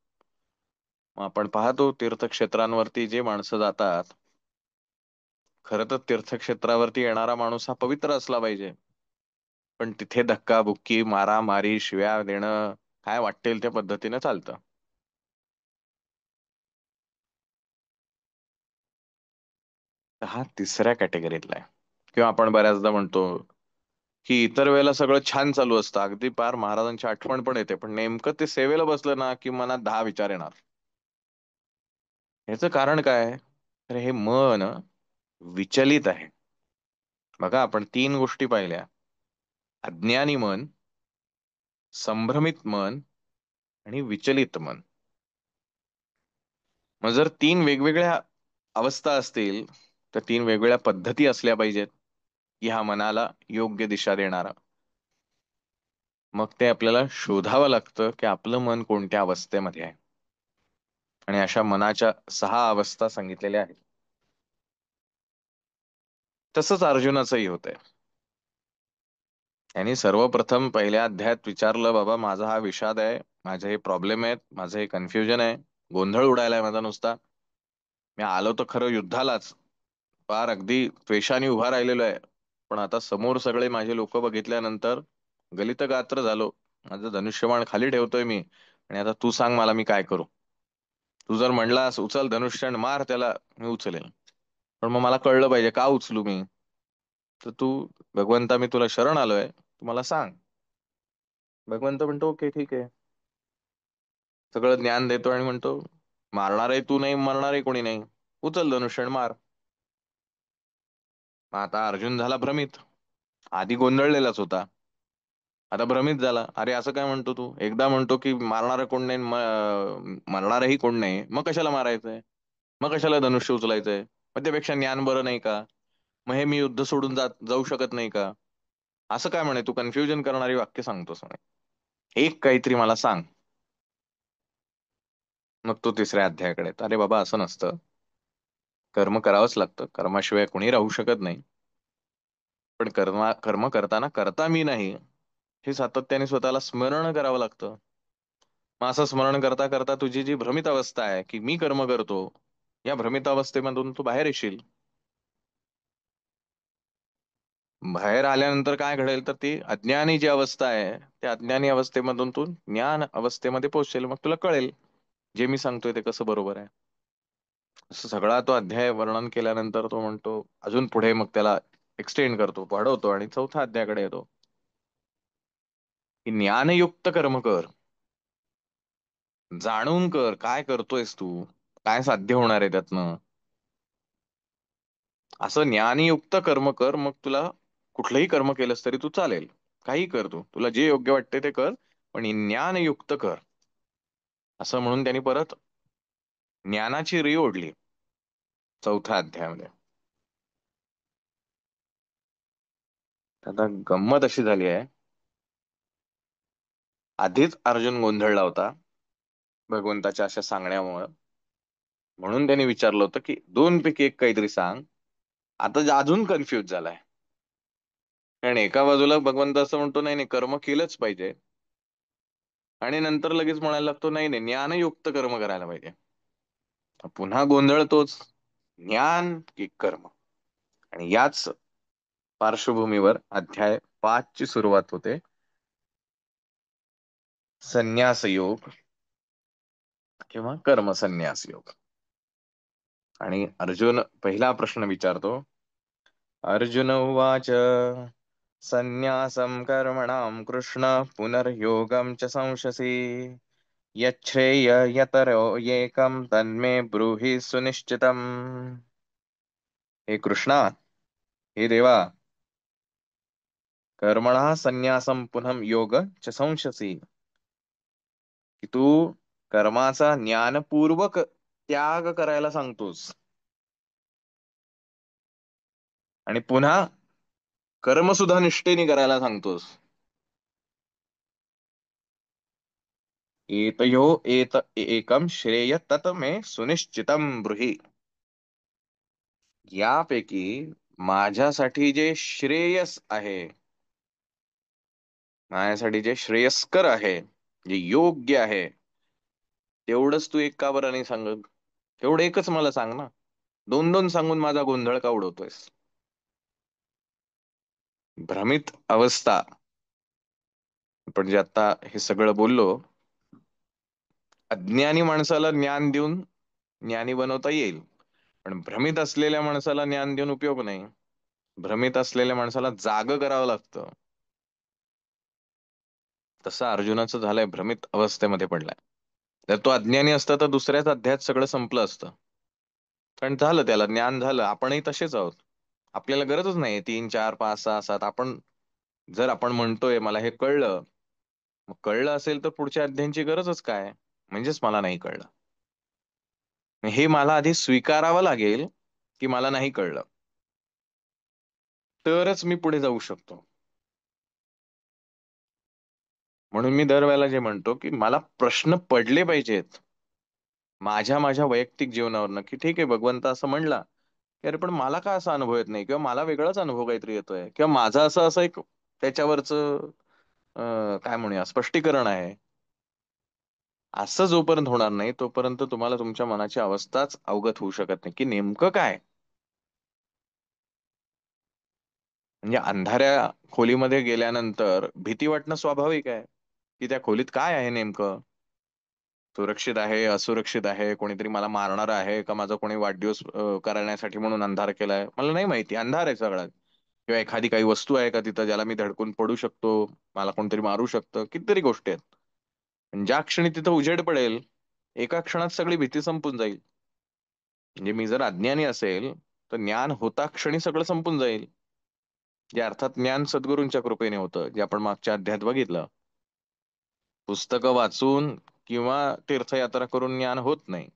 Speaker 1: मग आपण पाहतो तीर्थक्षेत्रांवरती जे माणसं जातात, खरं तर तीर्थक्षेत्रावरती येणारा माणूस हा पवित्र असला पाहिजे. पण तिथे धक्काबुक्की, मारामारी, शिव्या देणं, काय वाटेल त्या पद्धतीने चालतं. तर हा तिसऱ्या कॅटेगरीतला आहे. किंवा आपण बऱ्याचदा म्हणतो की इतर वेळेला सगळं छान चालू असतं, अगदी पार महाराजांची आठवण पण येते, पण नेमकं ते सेवेला बसलं ना की मनात 10 विचार येणार. ह्याचं कारण काय? तर हे मन विचलित आहे. बघा, आपण 3 गोष्टी पाहिल्या: अज्ञानी मन, संभ्रमित मन आणि विचलित मन. मग जर 3 वेगवेगळ्या अवस्था असतील, तर 3 वेगवेगळ्या पद्धती असल्या पाहिजेत की ह्या मनाला योग्य दिशा देणारा. मग ते आपल्याला शोधावं लागतं की आपलं मन कोणत्या अवस्थेमध्ये आहे. आणि अशा मनाच्या 6 अवस्था सांगितलेल्या आहेत. तसंच अर्जुनाचंही होतंय. त्यांनी सर्वप्रथम पहिल्या अध्यायात विचारलं, बाबा माझा हा विषाद आहे, माझे हे प्रॉब्लेम आहेत, माझं हे कन्फ्युजन आहे, गोंधळ उडायलाय माझा नुसता. मी आलो तर खरं युद्धालाच, फार अगदी त्वेषाने उभा राहिलेलो आहे, पण आता समोर सगळे माझे लोक बघितल्यानंतर गलित गात्र झालो. माझं धनुष्यबाण खाली ठेवतोय मी, आणि आता तू सांग मला मी काय करू. तू जर म्हणलास उचल धनुष्य आणि मार त्याला, मी उचलेल. पण मग मला कळलं पाहिजे का उचलू मी. तर तू, भगवंता मी तुला शरण आलोय, तू मला सांग. भगवंत म्हणतो ओके ठीक आहे, सगळं ज्ञान देतो आणि म्हणतो मारणारही तू नाही, मरणारही कोणी नाही, उचल धनुष्य आणि मार. मग आता अर्जुन झाला भ्रमित. आधी गोंधळलेलाच होता, आता भ्रमित झाला. अरे असं काय म्हणतो तू, एकदा म्हणतो की मारणार कोण नाही, मरणारही कोण नाही, मग कशाला मारायचंय, मग कशाला धनुष्य उचलायचंय, मग त्यापेक्षा ज्ञान बरं नाही का, मग हे मी युद्ध सोडून जाऊ शकत नाही का. असं काय म्हणे, तू कन्फ्युजन करणारी वाक्य सांगतोस म्हणे, एक काहीतरी मला सांग. मग तो तिसऱ्या अध्यायाकडे येतो. अरे बाबा असं नसतं, कर्म करावंच लागतं, कर्माशिवाय कोणी राहू शकत नाही. पण कर्म करताना करता मी नाही, हे सातत्याने स्वतःला स्मरण करावं लागतं. मग असं स्मरण करता करता तुझी जी भ्रमित अवस्था आहे की मी कर्म करतो, या भ्रमित अवस्थेमधून तू बाहेर येशील. बाहेर आल्यानंतर काय घडेल, तर ती अज्ञानी जी अवस्था आहे, त्या अज्ञानी अवस्थेमधून तू ज्ञान अवस्थेमध्ये पोहोचशील. मग तुला कळेल जे मी सांगतोय ते कसं बरोबर आहे. असं सगळा तो अध्याय वर्णन केल्यानंतर तो म्हणतो अजून पुढे, मग त्याला एक्सटेंड करतो, वाढवतो, आणि चौथा अध्यायाकडे येतो की ज्ञानयुक्त कर्म कर. जाणून कर काय करतोयस तू, काय साध्य होणार आहे त्यातनं. असं ज्ञानयुक्त कर्म कर, मग तुला कुठलंही कर्म केलंस तरी तू चालेल. काही कर, तू तुला जे योग्य वाटते ते कर, पण ज्ञानयुक्त कर. असं म्हणून त्यांनी परत ज्ञानाची री ओढली चौथ्या अध्यायामध्ये. आता गंमत अशी झाली आहे, आधीच अर्जुन गोंधळला होता भगवंताच्या अशा सांगण्यामुळं. म्हणून त्यांनी विचारलं होतं की 2 पैकी 1 काहीतरी सांग. आता अजून कन्फ्युज झालाय, कारण एका बाजूला भगवंत असं म्हणतो नाही नाही कर्म केलंच पाहिजे, आणि नंतर लगेच म्हणायला लागतो नाही नाही ज्ञानयुक्त कर्म करायला पाहिजे. पुन्हा गोंधळ तोच, ज्ञान की कर्म. आणि याच पार्श्वभूमीवर अध्याय 5 ची सुरुवात होते. संन्यास योग किंवा कर्म संन्यास योग. आणि अर्जुन पहिला प्रश्न विचारतो. अर्जुन उवाच, संन्यासं कर्मणां कृष्ण पुनर्योगं च संशसि यच्छ्रेययतरो येकं तन्मे ब्रूहि सुनिश्चितम्. हे कृष्णा, हे देवा, कर्मणः संन्यासं पुनः योग च संशसि, की तू कर्माचा ज्ञानपूर्वक त्याग करायला सांगतोस आणि पुन्हा कर्म सुद्धा निष्ठेने करायला सांगतोस. एतयो एत एकम श्रेय तत मे सुनिश्चितम ब्रूहि. यापैकी माझ्यासाठी जे श्रेयस आहे, माझ्यासाठी जे श्रेयस्कर आहे, जे योग्य आहे, तेवढंच तू एक का बरं नाही सांगत? तेवढं एकच मला सांग ना. दोन दोन सांगून माझा गोंधळ का उडवतोयस? भ्रमित अवस्था. पण जे आता हे सगळं बोललो, अज्ञानी माणसाला ज्ञान देऊन ज्ञानी बनवता येईल, पण भ्रमित असलेल्या माणसाला ज्ञान देऊन उपयोग नाही. भ्रमित असलेल्या माणसाला जाग करावं लागतं. तसं अर्जुनाचं झालंय, भ्रमित अवस्थेमध्ये पडलाय. जर तो अज्ञानी असता तर दुसऱ्याच अध्यायात सगळं संपलं असतं. पण झालं, त्याला ज्ञान झालं. आपणही तसेच आहोत. आपल्याला गरजच नाही 3 4 5 6 7. जर आपण म्हणतोय मला हे कळलं, मग कळलं असेल तर पुढच्या अध्यायांची गरजच काय? म्हणजेच मला नाही कळलं. हे मला आधी स्वीकारावं लागेल की मला नाही कळलं, तरच मी पुढे जाऊ शकतो. म्हणून मी दरवेळेला जे म्हणतो की मला प्रश्न पडले पाहिजेत माझ्या माझ्या वैयक्तिक जीवनावरनं, की ठीक आहे भगवंत असं म्हणला, की अरे पण मला का असा अनुभव येत नाही, किंवा मला वेगळाच अनुभव काहीतरी येतोय, किंवा माझा असं असं एक त्याच्यावरचं काय म्हणूया स्पष्टीकरण आहे. असं जोपर्यंत होणार नाही तोपर्यंत तुम्हाला तुमच्या मनाची अवस्थाच अवगत होऊ शकत नाही की नेमकं काय. म्हणजे अंधाऱ्या खोलीमध्ये गेल्यानंतर भीती वाटणं स्वाभाविक आहे, की त्या खोलीत काय आहे नेमकं. सुरक्षित आहे, असुरक्षित आहे, कोणीतरी मला मारणार आहे का, माझा कोणी वाढदिवस करण्यासाठी म्हणून अंधार केलाय, मला नाही माहिती. अंधार आहे सगळा. किंवा एखादी काही वस्तू आहे का तिथं ज्याला मी धडकून पडू शकतो, मला कोणतरी मारू शकतं, कितीतरी गोष्टी आहेत. आणि ज्या क्षणी तिथं उजेड पडेल, एका क्षणात सगळी भीती संपून जाईल. म्हणजे मी जर अज्ञानी असेल तर ज्ञान होता क्षणी सगळं संपून जाईल. जे अर्थात ज्ञान सद्गुरूंच्या कृपेने होतं, जे आपण मागच्या अध्यायात बघितलं. पुस्तकं वाचून किंवा तीर्थयात्रा करून ज्ञान होत नाही.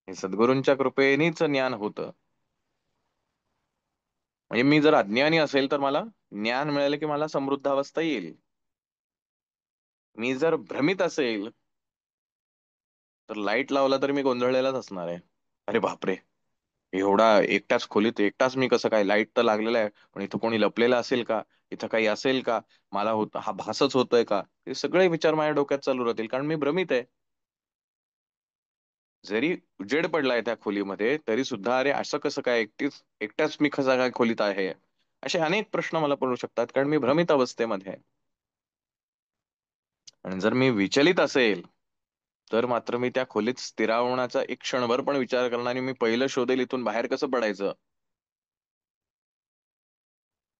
Speaker 1: हे सद्गुरूंच्या कृपेनेच ज्ञान होतं. म्हणजे मी जर अज्ञानी असेल तर मला ज्ञान मिळालं की मला समृद्ध अवस्था येईल. मी जर भ्रमित असेल तर लाईट लावला तर मी गोंधळलेलाच असणार आहे. अरे बापरे, एवढा एकट्याच खोलीत एकटाच मी कसं काय, लाईट तर लागलेला आहे पण इथं कोणी लपलेलं असेल का, इथं काही असेल का, मला होत हा भासच होतोय का, हे सगळे विचार माझ्या डोक्यात चालू राहतील कारण मी भ्रमित आहे. जरी उजेड पडलाय त्या खोलीमध्ये तरी सुद्धा अरे असं कसं काय, एकट्याच मी कसा काय खोलीत आहे, असे अनेक प्रश्न मला पडू शकतात कारण मी भ्रमित अवस्थेमध्ये आहे. आणि जर मी विचलित असेल तर मात्र मी त्या खोलीत स्थिरावण्याचा एक क्षणभर पण विचार करणार आणि मी पहिलं शोधेल इथून बाहेर कसं पडायचं.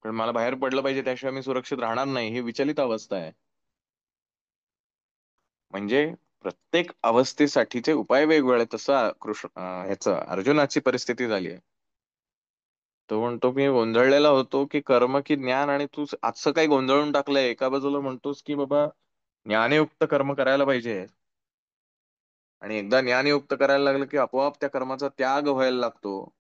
Speaker 1: पण मला बाहेर पडलं पाहिजे, त्याशिवाय मी सुरक्षित राहणार नाही, ही विचलित अवस्था आहे. म्हणजे प्रत्येक अवस्थेसाठीचे उपाय वेगवेगळे. तसं ह्याचं अर्जुनाची परिस्थिती झाली आहे. तो म्हणतो मी गोंधळलेला होतो की कर्म की ज्ञान, आणि तू आजचं काही गोंधळून टाकलंय. एका बाजूला म्हणतोस की बाबा ज्ञानयुक्त कर्म करायला पाहिजे, आणि एकदा ज्ञानयुक्त करायला लागलं की आपोआप त्या कर्माचा त्याग व्हायला लागतो.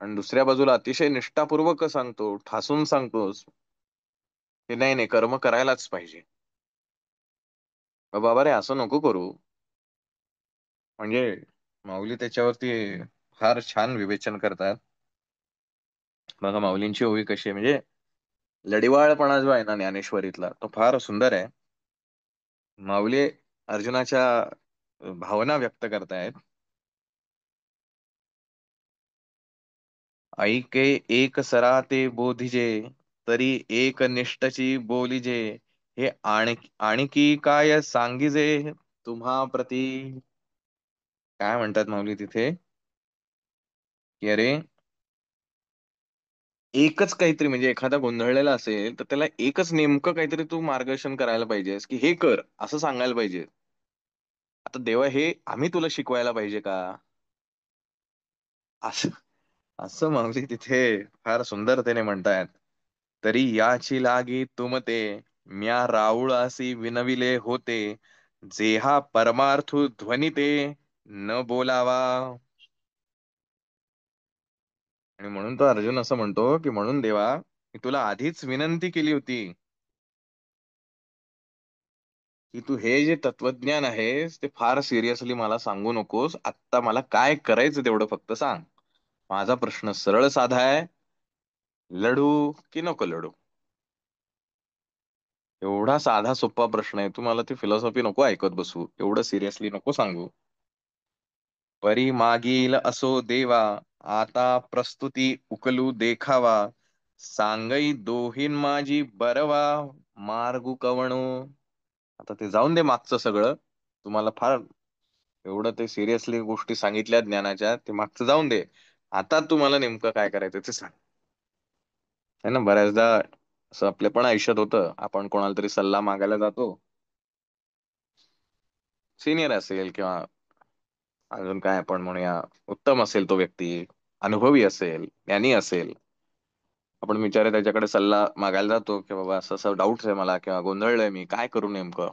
Speaker 1: आणि दुसऱ्या बाजूला अतिशय निष्ठापूर्वक सांगतो, ठासून सांगतोस की नाही नाही कर्म करायलाच पाहिजे. बाबा रे असं नको करू. म्हणजे माऊली त्याच्यावरती फार छान विवेचन करतात. बघा माऊलींची ओवी कशी आहे, म्हणजे लढिवाळपणा जो आहे ना ज्ञानेश्वरीतला, तो फार सुंदर आहे. माऊली अर्जुनाच्या भावना व्यक्त करतायत. ऐके एक सरा ते बोधिजे, तरी एक निष्ठची बोलिजे. हे आणखी काय सांगिजे तुम्हा प्रती. काय म्हणतात माऊली तिथे, की अरे एकच काहीतरी, म्हणजे एखादा गोंधळलेला असेल तर त्याला एकच नेमकं काहीतरी तू मार्गदर्शन करायला पाहिजेस, की हे कर असं सांगायला पाहिजे. आता देवा, हे आम्ही तुला शिकवायला पाहिजे का? असं असं माऊली तिथे फार सुंदरतेने म्हणतायत. तरी याची लागी तुमते, म्या राऊळ असी विनविले होते. जेहा परमार्थू ध्वनी ते, न बोलावा. आणि म्हणून तो अर्जुन असं म्हणतो, की म्हणून देवा, मी तुला आधीच विनंती केली होती, की तू हे जे तत्वज्ञान आहेस ते फार सिरियसली मला सांगू नकोस. आत्ता मला काय करायचं तेवढं फक्त सांग. माझा प्रश्न सरळ साधा आहे, लढू की नको लढू? एवढा साधा सोपा प्रश्न आहे. तू मला ती फिलॉसॉफी नको ऐकत बसू, एवढं सिरियसली नको सांगू. परी मागील असो देवा, आता प्रस्तुती उकलू देखावा. सांगई दोहीन माझी बरवा, मार्गू कवणू. आता ते जाऊन दे मागचं सगळं. तुम्हाला फार एवढं ते सिरियसली गोष्टी सांगितल्या ज्ञानाच्या, ते मागचं जाऊन दे. आता तुम्हाला नेमकं काय करायचं ते सांग. है ना, बऱ्याचदा असं आपल्या पण आयुष्यात होतं. आपण कोणाला तरी सल्ला मागायला जातो, सिनियर असेल किंवा अजून काय आपण म्हणूया, उत्तम असेल तो व्यक्ती, अनुभवी असेल, ज्ञानी असेल. आपण विचारे त्याच्याकडे सल्ला मागायला जातो, की बाबा असं असं डाऊट्स आहे मला, किंवा गोंधळलोय मी, काय करू नेमकं.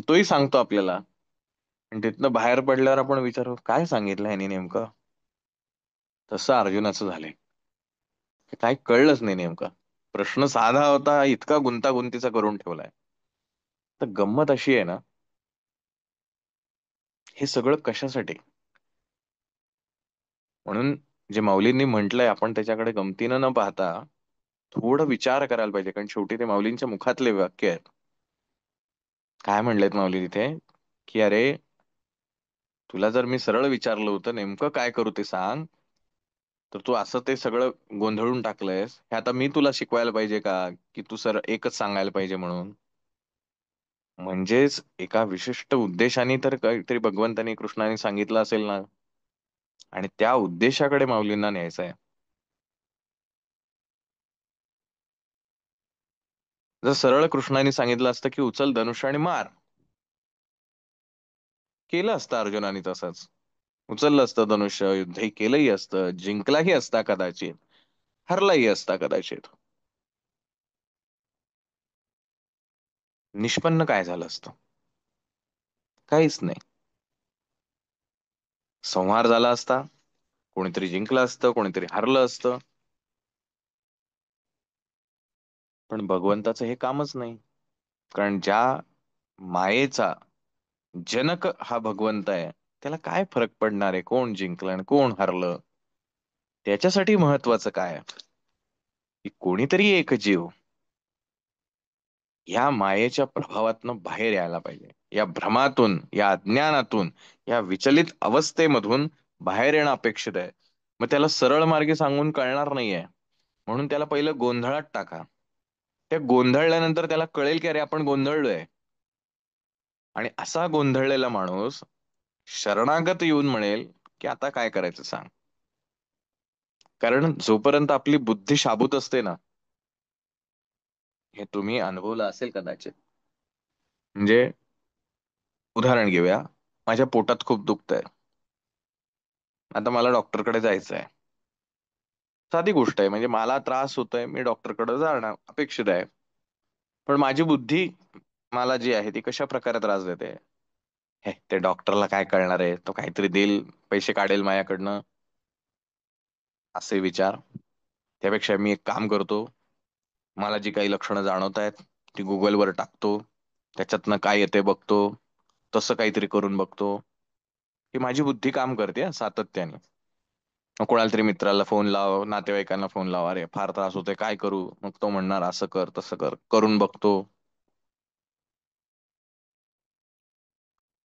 Speaker 1: तोही सांगतो आपल्याला. आणि तिथनं बाहेर पडल्यावर आपण विचारू, काय सांगितलं ह्यानी नेमकं. तसं अर्जुनाचं झालंय, की काय कळलंच नाही नेमकं. प्रश्न साधा होता, इतका गुंतागुंतीचा करून ठेवलाय. तर गंमत अशी आहे ना, हे सगळं कशासाठी? म्हणून जे माऊलींनी म्हटलंय, आपण त्याच्याकडे गमतीनं न पाहता थोडं विचार करायला पाहिजे. कारण शेवटी ते माऊलींच्या मुखातले वाक्य आहेत. काय म्हणलेत माऊली तिथे, की अरे, तुला जर मी सरळ विचारलं होतं नेमकं काय करू ते सांग, तर तू असं ते सगळं गोंधळून टाकलंयस. हे आता मी तुला शिकवायला पाहिजे का, की तू सर एकच सांगायला पाहिजे म्हणून? म्हणजेच एका विशिष्ट उद्देशाने तर काहीतरी भगवंतानी कृष्णाने सांगितलं असेल ना, आणि त्या उद्देशाकडे माऊलींना न्यायचं आहे. जर सरळ कृष्णाने सांगितलं असतं की उचल धनुष्य आणि मार, केलं असतं अर्जुनाने तसंच. उचललं असतं धनुष्य, युद्धही केलंही असतं, जिंकलाही असता कदाचित, हरलाही असता कदाचित. निष्पन्न काय झालं असतं? काहीच नाही. संहार झाला असता, कोणीतरी जिंकलं असतं, कोणीतरी हरलं असतं. पण भगवंताचं हे कामच नाही. कारण ज्या मायेचा जनक हा भगवंत आहे, त्याला काय फरक पडणार आहे कोण जिंकलं आणि कोण हरलं. त्याच्यासाठी महत्वाचं काय आहे, की कोणीतरी एक जीव ह्या मायेच्या प्रभावातनं बाहेर यायला पाहिजे. या भ्रमातून, या अज्ञानातून, या विचलित अवस्थेमधून बाहेर येणं अपेक्षित आहे. मग त्याला सरळ मार्गे सांगून कळणार नाहीये. म्हणून त्याला पहिलं गोंधळात टाका. त्या गोंधळल्यानंतर त्याला कळेल की अरे आपण गोंधळलोय. आणि असा गोंधळलेला माणूस शरणागत येऊन म्हणेल, की आता काय करायचं सांग. कारण जोपर्यंत आपली बुद्धी शाबूत असते ना, हे तुम्ही अनुभवलं असेल कदाचित. म्हणजे उदाहरण घेऊया, माझ्या पोटात खूप दुखतंय. आता मला डॉक्टरकडे जायचं आहे. साधी गोष्ट आहे, म्हणजे मला त्रास होतोय, मी डॉक्टरकडे जाणं अपेक्षित आहे. पण माझी बुद्धी मला जी आहे ती कशा प्रकारे त्रास देते. हे ते डॉक्टरला काय कळणार आहे, तो काहीतरी देईल, पैसे काढेल माझ्याकडनं, असे विचार. त्यापेक्षा मी एक काम करतो, मला जी काही लक्षणं जाणवत आहेत ती गुगलवर टाकतो, त्याच्यातनं काय येते बघतो, तसं काहीतरी करून बघतो. ही माझी बुद्धी काम करते हा, सातत्याने. मग कोणाला तरी मित्राला फोन लाव, नातेवाईकांना फोन लाव, अरे फार त्रास होतोय काय करू, मग तो म्हणणार असं कर तसं कर, करून बघतो.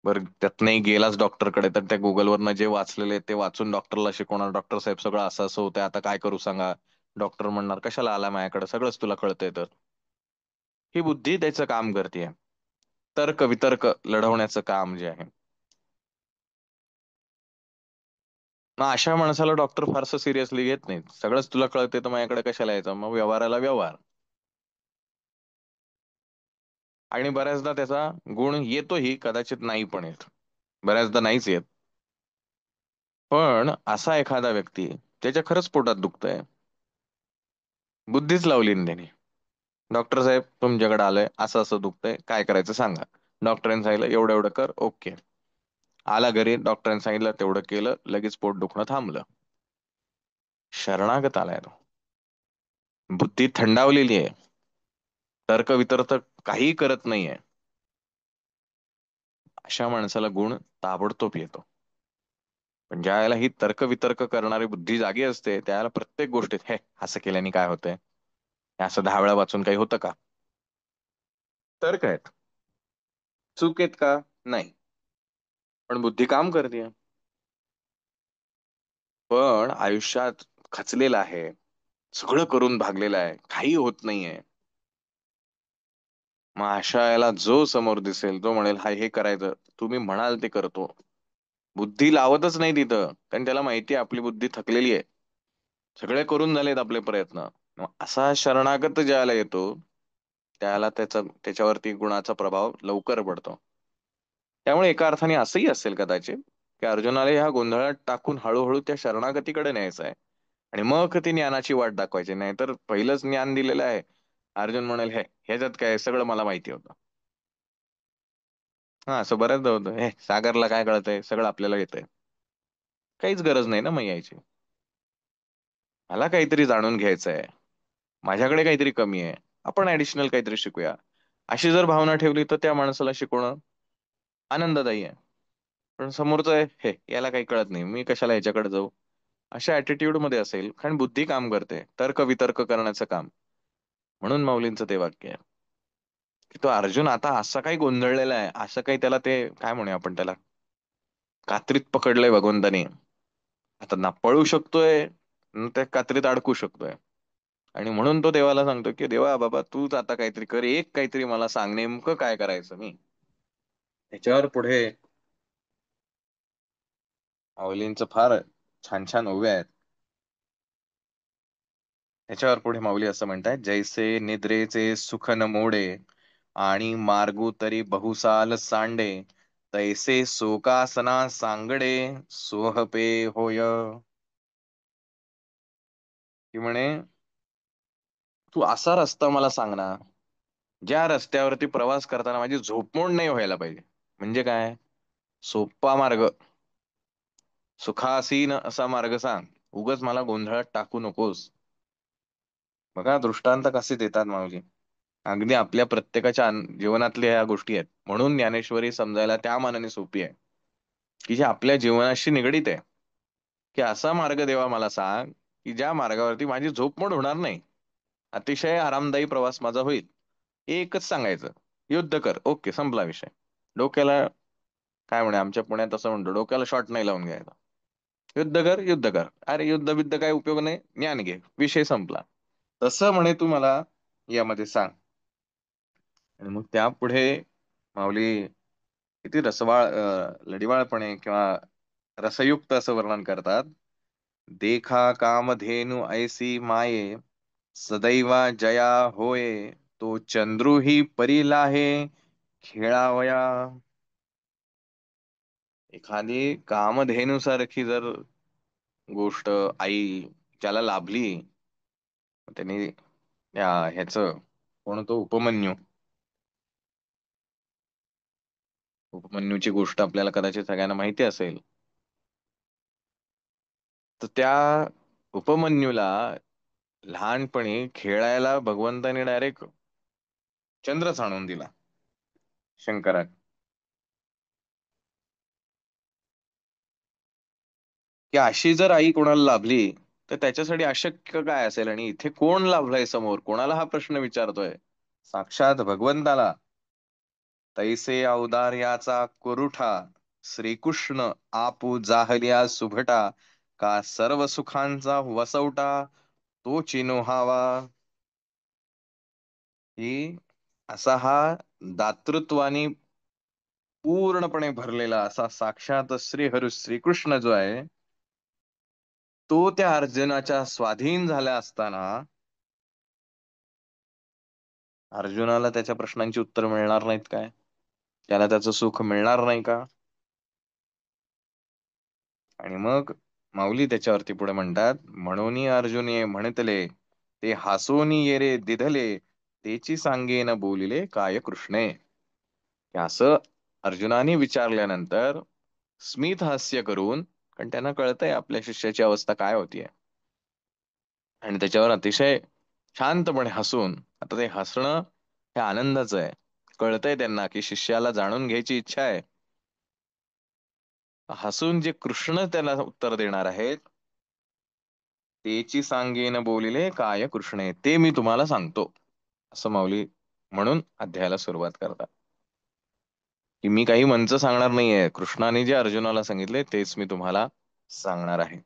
Speaker 1: बरं त्यात नाही गेलाच डॉक्टरकडे तर त्या गुगलवरनं जे वाचलेले ते वाचून डॉक्टरला शिकवणार, डॉक्टर साहेब सगळं असं असं होतंय आता काय करू सांगा. डॉक्टर म्हणणार कशाला आला माझ्याकडे, सगळंच तुला कळतंय तर. ही बुद्धी त्याचं काम करते. तर्क वितर्क लढवण्याचं काम जे आहे. मग अशा माणसाला डॉक्टर फारसं सिरियसली घेत नाहीत. सगळंच तुला कळतंय तर माझ्याकडे कशाला यायचं, मग व्यवहाराला व्यवहार. आणि बऱ्याचदा त्याचा गुण येतोही, कदाचित नाही पण येत. बऱ्याचदा नाहीच येत. पण असा एखादा व्यक्ती त्याच्या खरंच पोटात दुखतंय, बुद्धीच लावली ना त्याने. डॉक्टर साहेब तुमच्याकडे आलंय, असं असं दुखतंय, काय करायचं सांगा. डॉक्टरांनी सांगितलं एवढं एवढं कर, ओके. आला घरी, डॉक्टरांनी सांगितलं तेवढं केलं, लगेच पोट दुखणं थांबलं. शरणागत आलाय तो. बुद्धी थंडावलेली आहे. तर्क वितर्क काही करत नाहीये. अशा माणसाला गुण ताबडतोब येतो. पण ज्या वेळेला ही तर्क वितर्क करणारी बुद्धी जागी असते, त्यावेळेला प्रत्येक गोष्टीत हे असं केल्याने काय होतंय, हे असं 10 वेळा वाचून काही होतं का. तर्क आहेत. चूक आहेत का, नाही. पण बुद्धी काम करते. पण आयुष्यात खचलेला आहे, सगळं करून भागलेला आहे, काही होत नाहीये. मग अशा याला जो समोर दिसेल तो म्हणेल हा हे करायचं, तुम्ही म्हणाल ते करतो. बुद्धी लावतच नाही तिथं, कारण त्याला माहिती आहे आपली बुद्धी थकलेली आहे. सगळे करून झालेत आपले प्रयत्न. मग असा शरणागत ज्याला येतो, त्याला त्याच्यावरती गुणाचा प्रभाव लवकर पडतो. त्यामुळे एका अर्थाने असंही असेल कदाचित, की अर्जुनाला ह्या गोंधळात टाकून हळूहळू त्या शरणागतीकडे न्यायचं आहे. आणि मग ती ज्ञानाची वाट दाखवायची, नाही तर पहिलंच ज्ञान दिलेलं आहे. अर्जुन म्हणेल हे ह्याच्यात काय, सगळं मला माहिती होतं. हा असं बऱ्याचदा होतं, हे सागरला काय कळतंय, सगळं आपल्याला येतंय. काहीच गरज नाही ना मग यायची. मला काहीतरी जाणून घ्यायचं आहे, माझ्याकडे काहीतरी कमी आहे, आपण ऍडिशनल काहीतरी शिकूया. अशी जर भावना ठेवली तर त्या माणसाला शिकवणं आनंददायी आहे. पण समोरचं आहे हे याला काही कळत नाही, मी कशाला ह्याच्याकडे जाऊ, अशा ऍटिट्यूड मध्ये असेल. कारण बुद्धी काम करते, तर्क वितर्क करण्याचं काम. म्हणून माऊलींचं ते वाक्य आहे की तो अर्जुन आता असं काही गोंधळलेला आहे, असं काही त्याला ते काय म्हणूया आपण त्याला, कात्रीत पकडलंय भगवंतानी. आता ना पळू शकतोय, ना त्या कात्रीत अडकू शकतोय. आणि म्हणून तो देवाला सांगतो की देवा बाबा तूच आता काहीतरी कर, एक काहीतरी मला सांग, नेमकं काय करायचं मी. त्याच्यावर पुढे माऊलींचं फार छान छान ओव्या आहेत. त्याच्यावर पुढे माऊली असं म्हणतात, जैसे निद्रेचे सुख न मोडे, आणि मार्गू तरी बहुसाल सांडे, तैसे सोकासना सांगडे, सोहपे होय. ती म्हणे तू असा रस्ता मला सांग ना, ज्या रस्त्यावरती प्रवास करताना माझी झोपमोड नाही व्हायला पाहिजे. म्हणजे काय, सोपा मार्ग, सुखासीन असा मार्ग सांग. उगच मला गोंधळात टाकू नकोस. बघा दृष्टांत कसे देतात माऊली. अगदी आपल्या प्रत्येकाच्या जीवनातल्या ह्या गोष्टी आहेत. म्हणून ज्ञानेश्वरी समजायला त्या मानाने सोपी आहे, की जे आपल्या जीवनाशी निगडीत आहे. की असा मार्ग देवा मला सांग, की ज्या मार्गावरती माझी झोपमोड होणार नाही, अतिशय आरामदायी प्रवास माझा होईल. एकच सांगायचं, युद्ध कर, ओके संपला विषय. डोक्याला काय म्हणे आमच्या पुण्यात असं म्हणतो, डोक्याला शॉट नाही लावून घ्यायचा. युद्ध कर युद्ध कर, अरे युद्ध बिद्ध काय उपयोग नाही, ज्ञान घे, विषय संपला. तसं म्हणे तू मला यामध्ये सांग. आणि मग त्यापुढे माऊली किती रसवाळ लढिवाळपणे किंवा रसयुक्त असं वर्णन करतात. देखा कामधेनु ऐसी माये, सदैवा जया होय, तो चंद्रू ही परी लाहे, खेळावया. एखादी कामधेनुसारखी जर गोष्ट आई ज्याला लाभली, त्यांनी ह्याचं, कोण तो उपमन्यू, उपमन्यूची गोष्ट आपल्याला कदाचित सगळ्यांना माहिती असेल. तर त्या उपमन्यूला लहानपणी खेळायला भगवंताने डायरेक्ट चंद्रच आणून दिला, शंकराने. की अशी जर आई कोणाला लाभली, तर त्याच्यासाठी अशक्य काय असेल. आणि इथे कोण लाभलाय समोर, कोणाला हा प्रश्न विचारतोय, साक्षात भगवंताला. तैसे औदार्याचा कुरुठा, श्रीकृष्ण आपू जाहल्या सुभटा, का सर्व सुखांचा वसवटा, तो चिनोहावा. ही असा हा दातृत्वाने पूर्णपणे भरलेला असा साक्षात श्रीहरी श्रीकृष्ण जो आहे, तो त्या अर्जुनाच्या स्वाधीन झाला असताना अर्जुनाला त्याच्या प्रश्नांची उत्तर मिळणार नाहीत काय? त्याला त्याचं सुख मिळणार नाही का? आणि मग माऊली त्याच्यावरती पुढे म्हणतात, म्हणून अर्जुन ये म्हणतले, ते हासोनी ये रे दिधले, तेची सांगेन बोलिले काय कृष्णे. हे असं अर्जुनाने विचारल्यानंतर स्मित हास्य करून, कारण त्यांना कळतंय आपल्या शिष्याची अवस्था काय होतीये, आणि त्याच्यावर अतिशय शांतपणे हसून, आता ते हसणं हे आनंदाचं आहे. कळतंय त्यांना की शिष्याला जाणून घ्यायची इच्छा आहे. हसून जे कृष्ण त्याला उत्तर देणार आहेत, तेची सांगेन बोलिले काय कृष्णे, ते मी तुम्हाला सांगतो, असं माऊली म्हणून अध्यायाला सुरुवात करतात. की मी काही मंच सांगणार नाहीये, कृष्णाने जे अर्जुनाला सांगितले तेच मी तुम्हाला सांगणार आहे.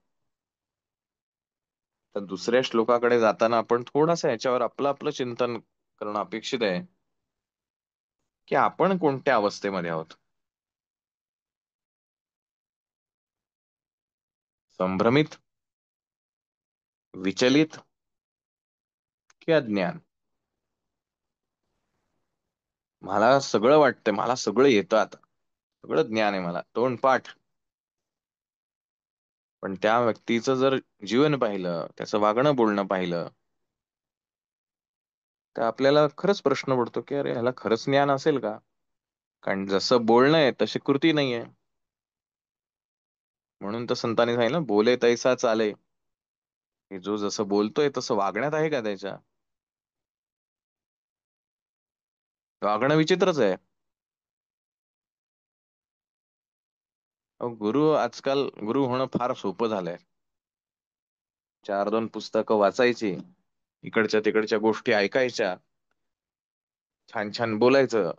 Speaker 1: तर दुसऱ्या श्लोकाकडे जाताना आपण थोडंसं याच्यावर आपलं आपलं चिंतन करणं अपेक्षित आहे, की आपण कोणत्या अवस्थेमध्ये आहोत. संभ्रमित, विचलित, की अज्ञान. मला सगळं वाटतंय, मला सगळं येतं, आता सगळं ज्ञान आहे मला तोंडपाठ, पण त्या व्यक्तीचं जर जीवन पाहिलं, त्याचं वागणं बोलणं पाहिलं, तर आपल्याला खरंच प्रश्न पडतो की अरे ह्याला खरंच ज्ञान असेल का? कारण जसं बोलणं आहे तशी कृती नाहीये. म्हणून तर संतांनी सांगितलं, बोले तैसा चाले. की जो जसं बोलतोय तसं वागण्यात आहे का त्याच्या? वागणं विचित्रच आहे. अहो, गुरु आजकाल गुरु होणं फार सोपं झालंय. चार दोन पुस्तकं वाचायची, इकडच्या तिकडच्या गोष्टी ऐकायच्या, छान छान बोलायचं,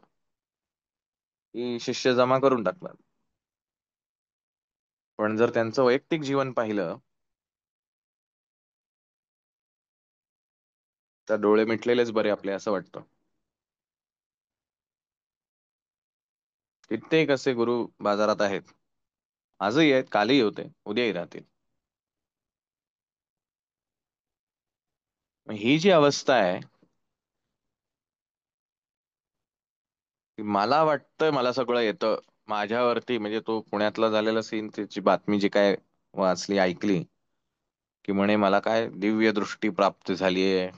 Speaker 1: की शिष्य जमा करून टाकतात. पण जर त्यांचं वैयक्तिक जीवन पाहिलं, तर डोळे मिटलेलेच बरे आपले, असं वाटतं. कित्येक असे गुरु बाजारात आहेत, आजही आहेत, कालही होते, उद्याही राहतील. मग ही जी अवस्था आहे, की मला वाटतं मला सगळं येतं, माझ्यावरती म्हणजे तो पुण्यातला झालेला सीन, त्याची बातमी जी काय वाचली ऐकली, की म्हणे मला काय दिव्य दृष्टी प्राप्त झालीये,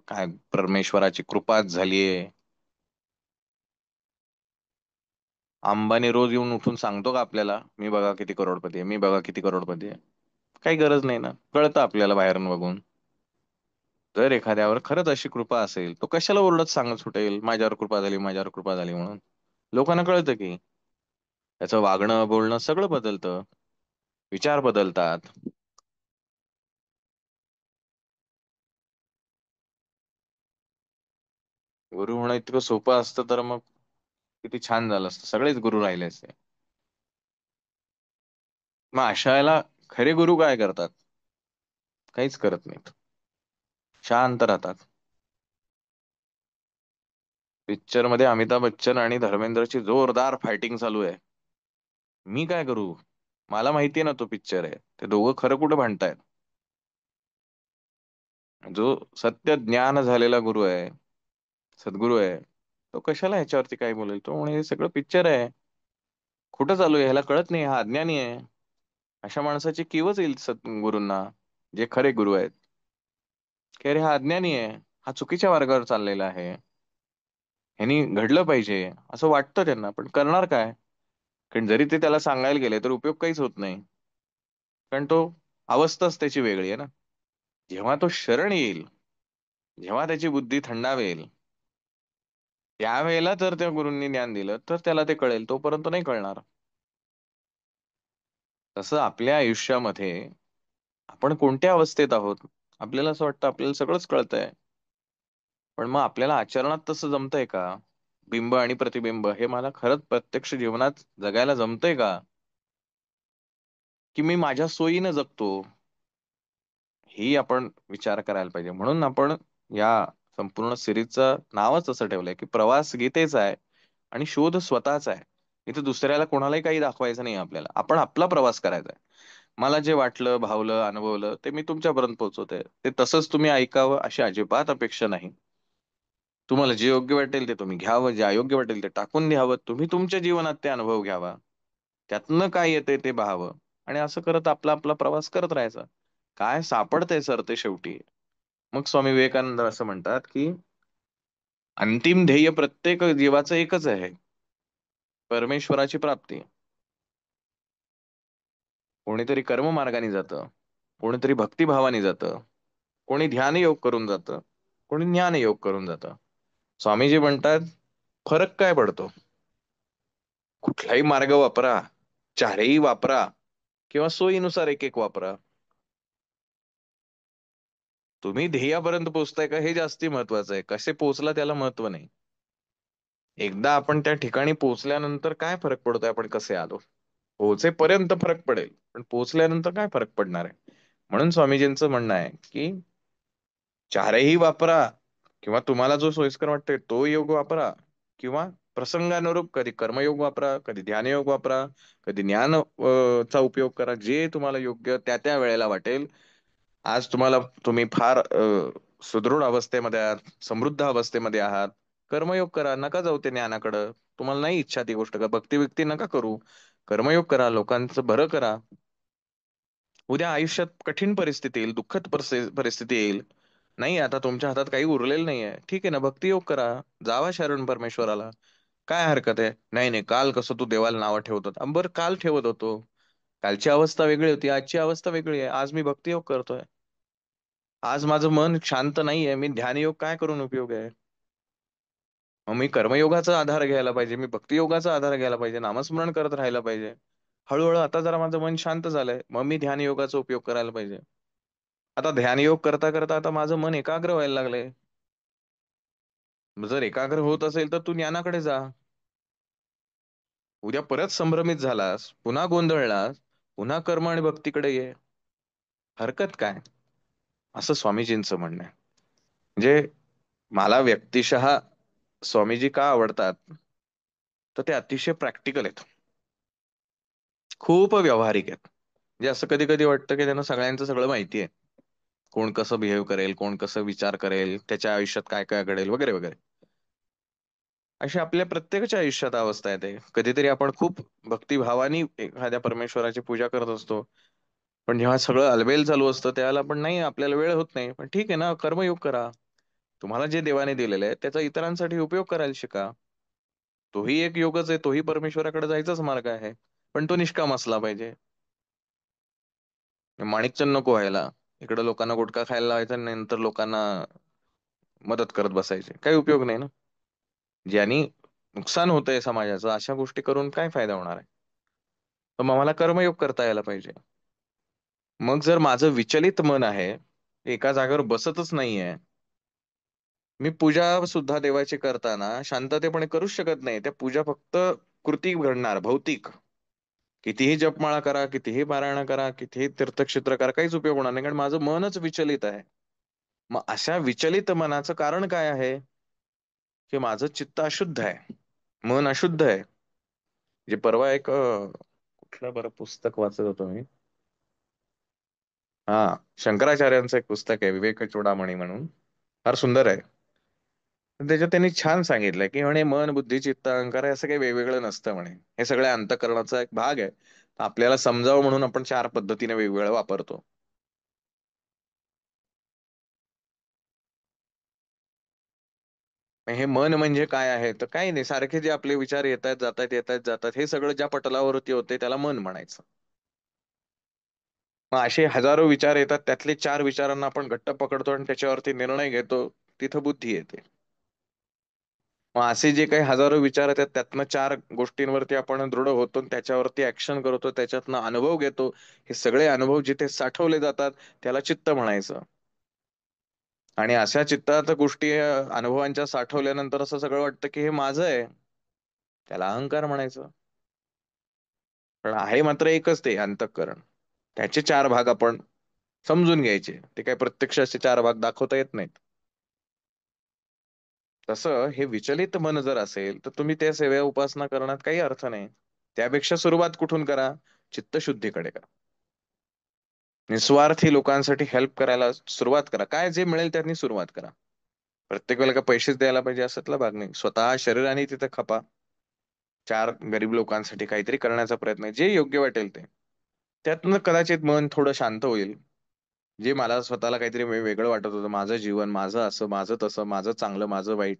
Speaker 1: काय परमेश्वराची कृपाच झालीये. अंबानी रोज येऊन उठून सांगतो का आपल्याला, मी बघा किती करोडपती आहे, मी बघा किती करोडपती आहे? काही गरज नाही ना, कळतं आपल्याला बाहेरून बघून. जर एखाद्यावर खरंच अशी कृपा असेल, तो कशाला ओरडत सांगत सुटेल, माझ्यावर कृपा झाली, माझ्यावर कृपा झाली म्हणून? लोकांना कळतं की त्याचं वागणं बोलणं सगळं बदलतं, विचार बदलतात. गुरु होणं इतकं सोपं असतं तर मग किती छान झालं असतं, सगळेच गुरु राहिले असते. मग अशा वेळेला खरे गुरु काय करतात? काहीच करत नाहीत, शांत राहतात. पिक्चर मध्ये अमिताभ बच्चन आणि धर्मेंद्रची जोरदार फायटिंग चालू आहे, मी काय करू? मला माहितीये ना तो पिक्चर आहे, ते दोघं खरं कुठं भांडतायत. जो सत्य ज्ञान झालेला गुरु आहे, सद्गुरू आहे, तो कशाला ह्याच्यावरती काय बोलेल? तो म्हणे हे सगळं पिक्चर आहे, कुठं चालू आहे ह्याला कळत नाही, हा अज्ञानी आहे. अशा माणसाची किवच येईल सद्गुरूंना, जे खरे गुरु आहेत, की अरे हा अज्ञानी आहे, हा चुकीच्या मार्गावर चाललेला आहे, ह्यांनी घडलं पाहिजे असं वाटतं त्यांना, पण करणार काय? कारण जरी ते त्याला सांगायला गेले तर उपयोग काहीच होत नाही, कारण तो अवस्थाच त्याची वेगळी आहे ना. जेव्हा तो शरण येईल, जेव्हा त्याची बुद्धी थंडावेल, त्यावेळेला जर त्या गुरूंनी ज्ञान दिलं तर त्याला ते कळेल, तोपर्यंत नाही कळणार. तसं आपल्या आयुष्यामध्ये आपण कोणत्या अवस्थेत आहोत? आपल्याला असं वाटतं आपल्याला सगळंच कळतंय, पण मग आपल्याला आचरणात तसं जमतंय का? बिंब आणि प्रतिबिंब हे मला खरंच प्रत्यक्ष जीवनात जगायला जमतंय का? की मी माझ्या सोयीनं जगतो? ही आपण विचार करायला पाहिजे. म्हणून आपण या संपूर्ण सिरीजचं नावच असं ठेवलंय की प्रवास गीतेचा आहे आणि शोध स्वतःचा आहे. इथे दुसऱ्याला कोणालाही काही दाखवायचं नाही आपल्याला. आपण आपला प्रवास करायचा आहे. मला जे वाटलं, भावलं, अनुभवलं ते मी तुमच्यापर्यंत पोहोचवतोय. ते तसंच तुम्ही ऐकावं अशी अजिबात अपेक्षा नाही. तुम्हाला जे योग्य वाटेल ते तुम्ही घ्यावं, जे अयोग्य वाटेल ते टाकून द्यावं. तुम्ही तुमच्या जीवनात ते अनुभव घ्यावा. त्यातनं काय येतंय ते पाहावं आणि असं करत आपला आपला प्रवास करत राहायचा. काय सापडतंय सर ते शेवटी. मग स्वामी विवेकानंद असं म्हणतात की अंतिम ध्येय प्रत्येक जीवाचं एकच आहे, परमेश्वराची प्राप्ती. कोणीतरी कर्म मार्गाने जातं, कोणीतरी भक्तिभावाने जातं, कोणी ध्यान योग करून जातं, कोणी ज्ञान योग करून जातं. स्वामीजी म्हणतात फरक काय पडतो? कुठलाही मार्ग वापरा, चारही वापरा किंवा सोयीनुसार एक एक वापरा, तुम्ही ध्येयापर्यंत पोहोचताय का हे जास्ती महत्वाचं आहे. कसे पोहोचला त्याला महत्व नाही. एकदा आपण त्या ठिकाणी पोहोचल्यानंतर काय फरक पडतोय आपण कसे आलो. पोहोचेपर्यंत फरक पडेल, पण पोहोचल्यानंतर काय फरक पडणार आहे. म्हणून स्वामीजींचं म्हणणं आहे की चारही वापरा किंवा तुम्हाला जो सोयीस्कर वाटतोय तो योग वापरा किंवा प्रसंगानुरूप कधी कर्मयोग वापरा, कधी ध्यानयोग वापरा, कधी ज्ञान चा उपयोग करा, जे तुम्हाला योग्य त्या त्या वेळेला वाटेल. आज तुम्ही फार सुदृढ अवस्थेमध्ये आहात, समृद्ध अवस्थेमध्ये आहात, कर्मयोग करा, नका जाऊ ते ज्ञानाकडं. तुम्हाला नाही इच्छा ती गोष्ट का भक्ती व्यक्ती नका करू, कर्मयोग करा, लोकांचं बरं करा. उद्या आयुष्यात कठीण परिस्थिती येईल, दुःखद परिस्थिती येईल. नाही आता तुमच्या हातात काही उरलेलं नाहीये, ठीक आहे ना, भक्ती योग करा, जावा शरण परमेश्वराला. काय हरकत आहे? नाही नाही, काल कसं तू देवाला नावं ठेवत होता, बरं काल ठेवत होतो. कालची अवस्था वेगळी होती, आजची अवस्था वेगळी आहे. आज मी भक्ती योग करतोय. आज माझं मन शांत नाहीये, मी ध्यानयोग काय करून उपयोग आहे? मग मी कर्मयोगाचा आधार घ्यायला पाहिजे, मी भक्तियोगाचा आधार घ्यायला पाहिजे, नामस्मरण करत राहायला पाहिजे. हळूहळू आता जरा माझं मन शांत झालंय, मग मी ध्यानयोगाचा उपयोग करायला पाहिजे. आता ध्यानयोग करता करता आता माझं मन एकाग्र व्हायला लागलंय. मग जर एकाग्र होत असेल तर तू ज्ञानाकडे जा. उद्या परत संभ्रमित झालास, पुन्हा गोंधळलास, पुन्हा कर्म आणि भक्तीकडे ये. हरकत काय? असं स्वामीजींचं म्हणणं आहे. म्हणजे मला व्यक्तिशः स्वामीजी का आवडतात? तर ते अतिशय प्रॅक्टिकल आहेत, खूप व्यावहारिक आहेत. म्हणजे असं कधी कधी वाटतं की त्यांना सगळ्यांचं सगळं माहिती आहे. कोण कसं बिहेव करेल, कोण कसं विचार करेल, त्याच्या आयुष्यात काय काय घडेल वगैरे वगैरे. अशी आपल्या प्रत्येकाच्या आयुष्यात अवस्था येते. कधीतरी आपण खूप भक्तिभावाने एखाद्या परमेश्वराची पूजा करत असतो, पण जेव्हा सगळं अलबेल चालू असतं त्यावेळेला आपण नाही, आपल्याला वेळ होत नाही. पण ठीक आहे ना, कर्मयोग करा. तुम्हाला जे देवाने दिलेलं आहे त्याचा इतरांसाठी उपयोग करायला शिका. तोही एक योगच आहे, तोही परमेश्वराकडे जायचाच मार्ग आहे. पण तो निष्काम असला पाहिजे. माणिकचंद नको व्हायला. इकडे लोकांना गुटखा खायला लावायचा आणि नंतर लोकांना मदत करत बसायचे, काही उपयोग नाही ना. ज्यांनी नुकसान होतंय समाजाचं, अशा गोष्टी करून काय फायदा होणार आहे? तर मग मला कर्मयोग करता यायला पाहिजे. मग जर माझं विचलित मन आहे, एका जागेवर बसतच नाहीये, मी पूजा सुद्धा देवाची करताना शांततेपणे करूच शकत नाही. त्या पूजा फक्त कृती घडणार, भौतिक. कितीही जपमाळा करा, कितीही पारायण करा, कितीही तीर्थक्षेत्र करा, काहीच उपयोग होणार नाही, कारण माझं मनच विचलित आहे. मग अशा विचलित मनाचं कारण काय आहे? की माझं चित्त अशुद्ध आहे, मन अशुद्ध आहे. जे परवा एक कुठलं बरं पुस्तक वाचत होतो मी. हा, शंकराचार्यांचं एक पुस्तक आहे विवेक चूडामणी म्हणून, फार सुंदर आहे. त्याच्यात त्यांनी छान सांगितलंय की म्हणे मन बुद्धी चित्त अहंकार हे असं काही वेगवेगळं नसतं म्हणे. हे सगळ्या अंतःकरणाचा एक भाग आहे. आपल्याला समजावं म्हणून आपण चार पद्धतीने वेगवेगळं वापरतो. हे मन म्हणजे काय आहे? तर काही नाही, सारखे जे आपले विचार येत आहेत जातात, येत आहेत जातात, हे सगळं ज्या पटलावरती होते त्याला मन म्हणायचं. मग असे हजारो विचार येतात, त्यातले चार विचारांना आपण घट्ट पकडतो आणि त्याच्यावरती निर्णय घेतो, तिथं बुद्धी येते. मग असे जे काही हजारो विचार येतात त्यातनं चार गोष्टींवरती आपण दृढ होतो आणि त्याच्यावरती ऍक्शन करतो, त्याच्यातनं अनुभव घेतो. हे सगळे अनुभव जिथे साठवले जातात त्याला चित्त म्हणायचं. आणि अशा चित्तात गोष्टी अनुभवांच्या साठवल्यानंतर असं सगळं वाटतं की हे माझं आहे. त्याला अहंकार म्हणायचं. पण आहे मात्र एकच ते अंतःकरण. त्याचे चार भाग आपण समजून घ्यायचे. ते काही प्रत्यक्ष असे चार भाग दाखवता येत नाहीत. तसं हे विचलित मन जर असेल तर तुम्ही त्या सेवा उपासना करण्यात काही अर्थ नाही. त्यापेक्षा सुरुवात कुठून करा? चित्तशुद्धीकडे करा. निस्वार्थी लोकांसाठी हेल्प करायला सुरुवात करा. काय जे मिळेल त्यांनी सुरुवात करा. प्रत्येक वेळेला का पैसेच द्यायला पाहिजे असातला भाग नाही. स्वतः शरीराने तिथे खपा. चार गरीब लोकांसाठी काहीतरी करण्याचा प्रयत्न आहे. जे योग्य वाटेल ते. त्यातनं कदाचित मन थोडं शांत होईल. जे मला स्वतःला काहीतरी वेगळं वाटत होतं, माझं जीवन, माझं असं, माझं तसं, माझं चांगलं, माझं वाईट,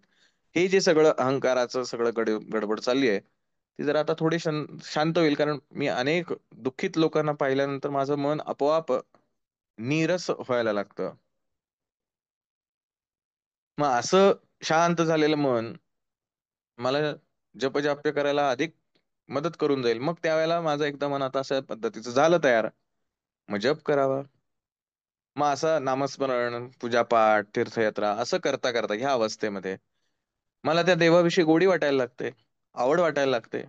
Speaker 1: हे जे सगळं अहंकाराचं सगळं गडबड चालली आहे, ती जर आता थोडी शांत होईल. कारण मी अनेक दुःखित लोकांना पाहिल्यानंतर माझं मन आपोआप नीरस व्हायला लागतं. मग असं शांत झालेलं मन मला जपजाप्य करायला अधिक मदत करून जाईल. मग त्यावेळेला माझं एकदा मन आता अशा पद्धतीचं झालं तयार. मग जप करावा. मग असं नामस्मरण, पूजापाठ, तीर्थयात्रा असं करता करता ह्या अवस्थेमध्ये मला त्या देवाविषयी गोडी वाटायला लागते, आवड वाटायला लागते.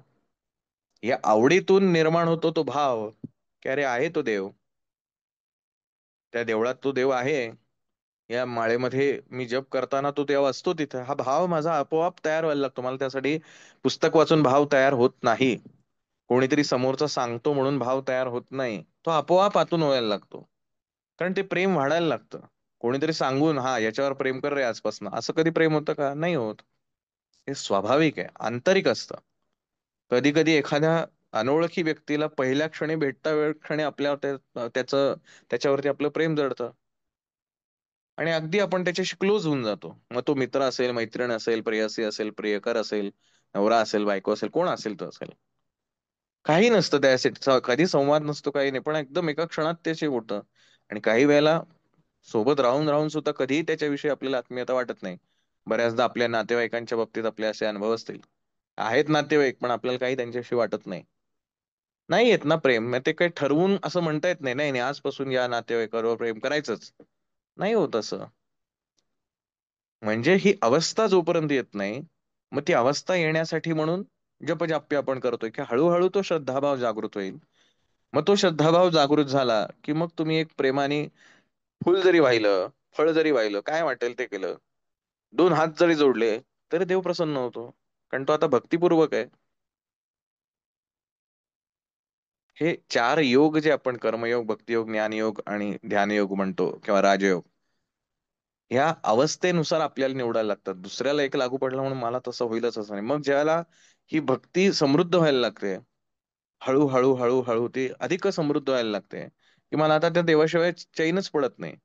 Speaker 1: या आवडीतून निर्माण होतो तो भाव की अरे आहे तो देव, त्या देवळात तो देव आहे, या माळेमध्ये मी जप करताना तो देव असतो तिथे. हा भाव माझा आपोआप तयार व्हायला लागतो. मला त्यासाठी पुस्तक वाचून भाव तयार होत नाही. कोणीतरी समोरचा सांगतो म्हणून भाव तयार होत नाही. तो आपोआप आतून व्हायला लागतो. कारण ते प्रेम वाढायला लागतं. कोणीतरी सांगून हा याच्यावर प्रेम कर रे आजपासून, असं कधी प्रेम होतं का? नाही होत. हे स्वाभाविक आहे, आंतरिक असतं. कधी कधी एखाद्या अनोळखी व्यक्तीला पहिल्या क्षणी भेटता वेळ क्षणी आपल्या त्याचं त्याच्यावरती आपलं प्रेम जडतं. आणि अगदी आपण त्याच्याशी क्लोज होऊन जातो. मग तो मित्र असेल, मैत्रीण असेल, प्रेयसी असेल, प्रियकर असेल, नवरा असेल, बायको असेल, कोण असेल तो असेल. काही नसतं त्यासाठी, कधी संवाद नसतो, काही नाही, पण एकदम एका क्षणात त्याचे होतं. आणि काही वेळेला सोबत राहून राहून सुद्धा कधीही त्याच्याविषयी आपल्याला आत्मीयता वाटत नाही. बऱ्याचदा आपल्या नातेवाईकांच्या बाबतीत आपले असे अनुभव असतील. आहेत नातेवाईक पण आपल्याला काही त्यांच्याशी वाटत नाही. नाही येत ना प्रेम. मग ते काही ठरवून असं म्हणता येत नाही, नाही नाही आजपासून या नातेवाईकावर प्रेम करायचंच. नाही होत असं. म्हणजे ही अवस्था जोपर्यंत येत नाही, मग ती अवस्था येण्यासाठी म्हणून जपजाप्य आपण करतोय की हळूहळू तो श्रद्धाभाव जागृत होईल. मग तो श्रद्धाभाव जागृत झाला की मग तुम्ही एक प्रेमाने फुल जरी वाहिलं, फळ जरी वाहिलं, काय वाटेल ते केलं, दोन हात जरी जोडले, तरी देव प्रसन्न होतो. कारण तो आता भक्तिपूर्वक आहे. हे चार योग जे आपण कर्मयोग, भक्तियोग, ज्ञानयोग आणि ध्यानयोग म्हणतो किंवा राजयोग, ह्या अवस्थेनुसार आपल्याला निवडायला लागतात. दुसऱ्याला एक लागू पडला म्हणून मला तसं होईलच असं नाही. मग ज्याला ही भक्ती समृद्ध व्हायला लागते, हळूहळू हळूहळू ती अधिक समृद्ध व्हायला लागते, की मला आता त्या देवाशिवाय चैनच पडत नाही.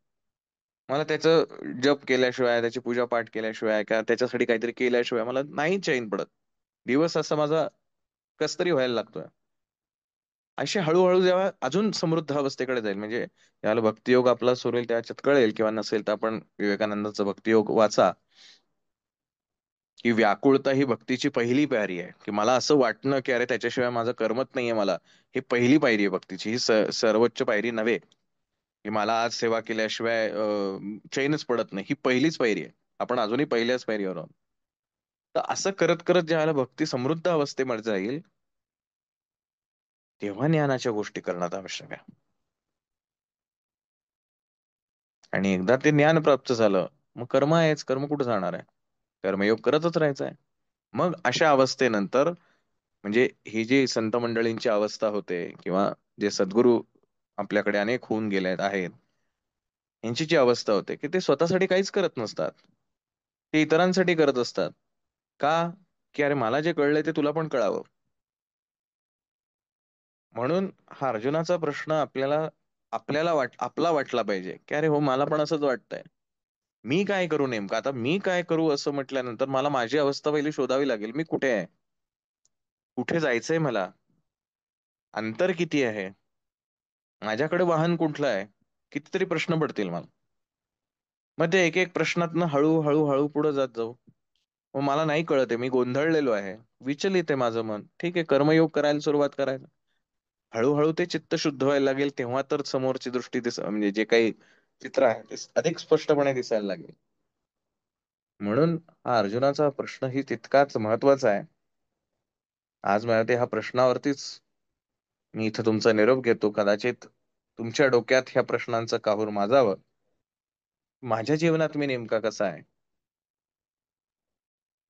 Speaker 1: मला त्याचं जप केल्याशिवाय, त्याची पूजा पाठ केल्याशिवाय, का त्याच्यासाठी काहीतरी केल्याशिवाय मला नाही चैन पडत. दिवस असा माझा कसतरी व्हायला लागतोय. अशी हळूहळू जेव्हा अजून समृद्ध अवस्थेकडे जाईल, म्हणजे याला भक्तियोग आपला सुरेल त्याच्यात कळेल, किंवा नसेल तर आपण विवेकानंदाचा भक्तियोग वाचा. की व्याकुळता ही भक्तीची पहिली पायरी आहे. की मला असं वाटणं की अरे त्याच्याशिवाय माझं करमत नाहीये मला, ही पहिली पायरी आहे भक्तीची. ही सर्वोच्च पायरी नव्हे. की मला आज सेवा केल्याशिवाय चैनच पडत नाही, ही पहिलीच पायरी आहे. आपण अजूनही पहिल्याच पायरीवर आहोत. तर असं करत करत ज्याला भक्ती समृद्ध अवस्थेमध्ये जाईल, तेव्हा ज्ञानाच्या गोष्टी करणं आवश्यक आहे. आणि एकदा ते ज्ञान प्राप्त झालं, मग कर्म आहेच. कर्म कुठे जाणार आहे? कर्मयोग करतच राहायचा आहे. मग अशा अवस्थेनंतर, म्हणजे ही जी संत मंडळींची अवस्था होते किंवा जे सद्गुरू आपल्याकडे अनेक होऊन गेले आहेत, यांची जी अवस्था होते की ते स्वतःसाठी काहीच करत नसतात. ते इतरांसाठी करत असतात. का? की अरे मला जे कळलंय ते तुला पण कळावं. म्हणून हा अर्जुनाचा प्रश्न आपल्याला आपल्याला आपला वाटला पाहिजे की अरे हो, मला पण असंच वाटतंय. मी काय करू नेमकं? आता मी काय करू असं म्हटल्यानंतर मला माझी अवस्था पहिली शोधावी लागेल. मी कुठे आहे? कुठे जायचंय मला? अंतर किती आहे? माझ्याकडे वाहन कुठलं आहे? कितीतरी प्रश्न पडतील मला. मग ते एक एक प्रश्नातनं हळू हळू हळू पुढे जात जाऊ. मग मला नाही कळत आहे, मी गोंधळलेलो आहे, विचलित आहे माझं मन. ठीक आहे, कर्मयोग करायला सुरुवात करायला. हळूहळू ते चित्त शुद्ध व्हायला लागेल, तेव्हा तर समोरची दृष्टी म्हणजे जे काही चित्र आहे ते अधिक स्पष्टपणे दिसायला लागेल. म्हणून हा अर्जुनाचा प्रश्न ही तितकाच महत्वाचा आहे. आज मला ते ह्या प्रश्नावरतीच मी इथं तुमचा निरोप घेतो. कदाचित तुमच्या डोक्यात ह्या प्रश्नांचं काहूर माजावं. माझ्या जीवनात मी नेमका कसा आहे,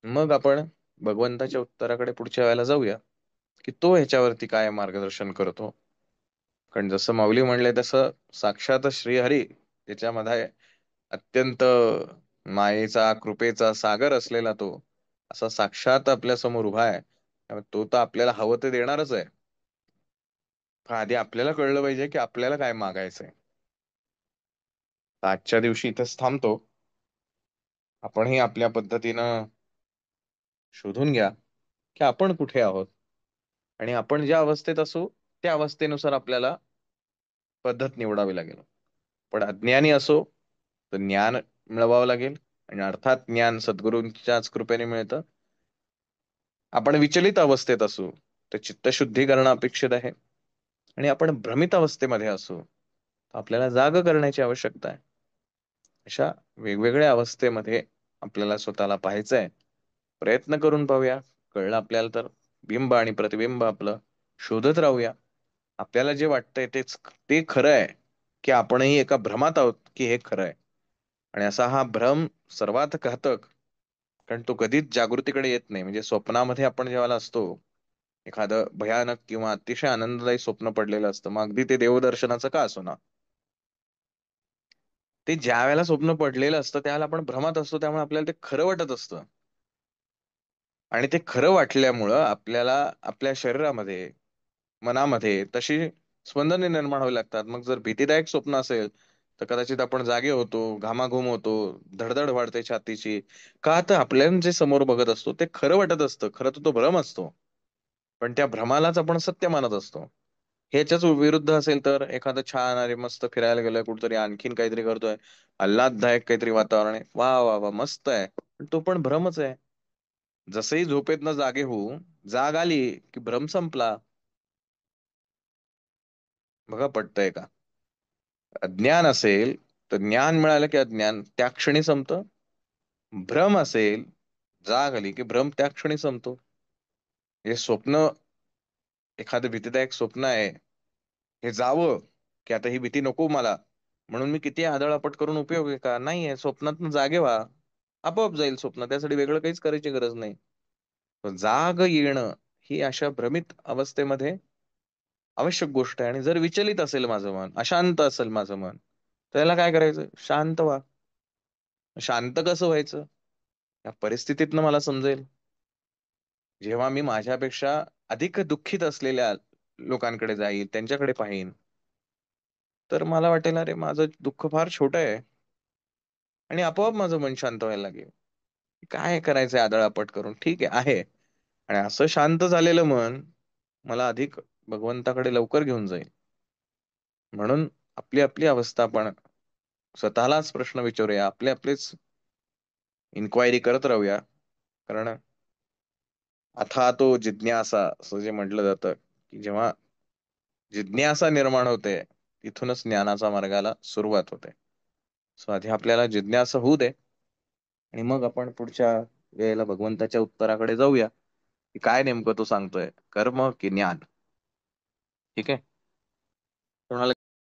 Speaker 1: मग आपण भगवंताच्या उत्तराकडे पुढच्या वेळेला जाऊया, की तो ह्याच्यावरती काय मार्गदर्शन करतो. कारण जसं माऊली म्हणले तसं साक्षात श्रीहरी त्याच्यामध्ये अत्यंत मायेचा कृपेचा सागर असलेला तो असा साक्षात आपल्या समोर उभा आहे. त्यामुळे तो तर आपल्याला हवं ते देणारच आहे. पण आधी आपल्याला कळलं पाहिजे की आपल्याला काय मागायचंय. तर आजच्या दिवशी इथंच थांबतो. आपणही आपल्या पद्धतीनं शोधून घ्या की आपण कुठे आहोत, आणि आपण ज्या अवस्थेत असू त्या अवस्थेनुसार आपल्याला पद्धत निवडावी लागेल. पण अज्ञानी असो तर ज्ञान मिळवावं लागेल, आणि अर्थात ज्ञान सद्गुरूंच्याच कृपेने मिळतं. आपण विचलित अवस्थेत असू तर चित्तशुद्धी करणं अपेक्षित आहे, आणि आपण भ्रमित अवस्थेमध्ये असू तर आपल्याला जाग करण्याची आवश्यकता आहे. अशा वेगवेगळ्या अवस्थेमध्ये आपल्याला स्वतःला पाहायचंय. प्रयत्न करून पाहूया. कळलं आपल्याला तर बिंब आणि प्रतिबिंब आपलं शोधत राहूया. आपल्याला जे वाटतंय तेच ते खरं आहे, की आपणही एका भ्रमात आहोत की हे खरं आहे. आणि असा हा भ्रम सर्वात घातक, कारण तो कधीच जागृतीकडे येत नाही. म्हणजे स्वप्नामध्ये आपण जेव्हा असतो, एखादं भयानक किंवा अतिशय आनंददायी स्वप्न पडलेलं असतं, मग अगदी ते देवदर्शनाचं का असो ना, ते ज्या वेळेला स्वप्न पडलेलं असतं त्यावेळेला आपण भ्रमात असतो, त्यामुळे आपल्याला ते खरं वाटत असतं. आणि ते खरं वाटल्यामुळं आपल्याला आपल्या शरीरामध्ये, मनामध्ये तशी स्पंदने निर्माण व्हावी लागतात. मग जर भीतीदायक स्वप्न असेल तर कदाचित आपण जागे होतो, घामाघूम होतो, धडधड वाढते छातीची. का तर आपल्याला जे समोर बघत असतो ते खरं वाटत असतं. खरं तर तो भ्रम असतो, पण त्या भ्रमालाच आपण सत्य मानत असतो. ह्याच्याच विरुद्ध असेल तर एखादं छान, अरे मस्त फिरायला गेलोय कुठतरी, आणखीन काहीतरी करतोय, आल्हाददायक काहीतरी वातावरण आहे, वा वा वा मस्त आहे, पण तो पण भ्रमच आहे. जसंही झोपेतनं जागे होऊ, जाग आली की भ्रम संपला. बघा पटतंय का? अज्ञान असेल तर ज्ञान मिळालं की अज्ञान त्या क्षणी संपतं. भ्रम असेल, जाग आली की भ्रम त्या क्षणी संपतो. हे स्वप्न, एखादं भीतीदायक स्वप्न आहे, हे जावं की आता ही भीती नको मला, म्हणून मी किती आदळआपट करून उपयोग आहे का? नाहीये. स्वप्नात जागे व्हा, आपोआप जाईल स्वप्न. त्यासाठी वेगळं काहीच करायची गरज नाही. पण जाग येणं ही अशा भ्रमित अवस्थेमध्ये आवश्यक गोष्ट आहे. आणि जर विचलित असेल माझं मन, अशांत असेल माझं मन, तर याला काय करायचं? शांत व्हा. शांत कसं व्हायचं? या परिस्थितीतनं मला समजेल, जेव्हा मी माझ्यापेक्षा अधिक दुःखित असलेल्या लोकांकडे जाईल, त्यांच्याकडे पाहीन, तर मला वाटेल अरे माझं दुःख फार छोटं आहे, आणि आपोआप माझं मन शांत व्हायला लागेल. काय करायचंय आदळआपट करून? ठीक आहे. आणि असं शांत झालेलं मन मला अधिक भगवंताकडे लवकर घेऊन जाईल. म्हणून आपली आपली अवस्था आपण स्वतःलाच प्रश्न विचारूया, आपले आपलेच इन्क्वायरी करत राहूया. कारण अथा तो जिज्ञासा असं जे म्हटलं जातं, की जेव्हा जिज्ञासा निर्माण होते तिथूनच ज्ञानाच्या मार्गाला सुरुवात होते. सो आधी आपल्याला जिज्ञासा होऊ दे, आणि मग आपण पुढच्या वेळेला भगवंताच्या उत्तराकडे जाऊया, की काय नेमकं तो सांगतोय, कर्म की ज्ञान. ठीक आहे. कोणाला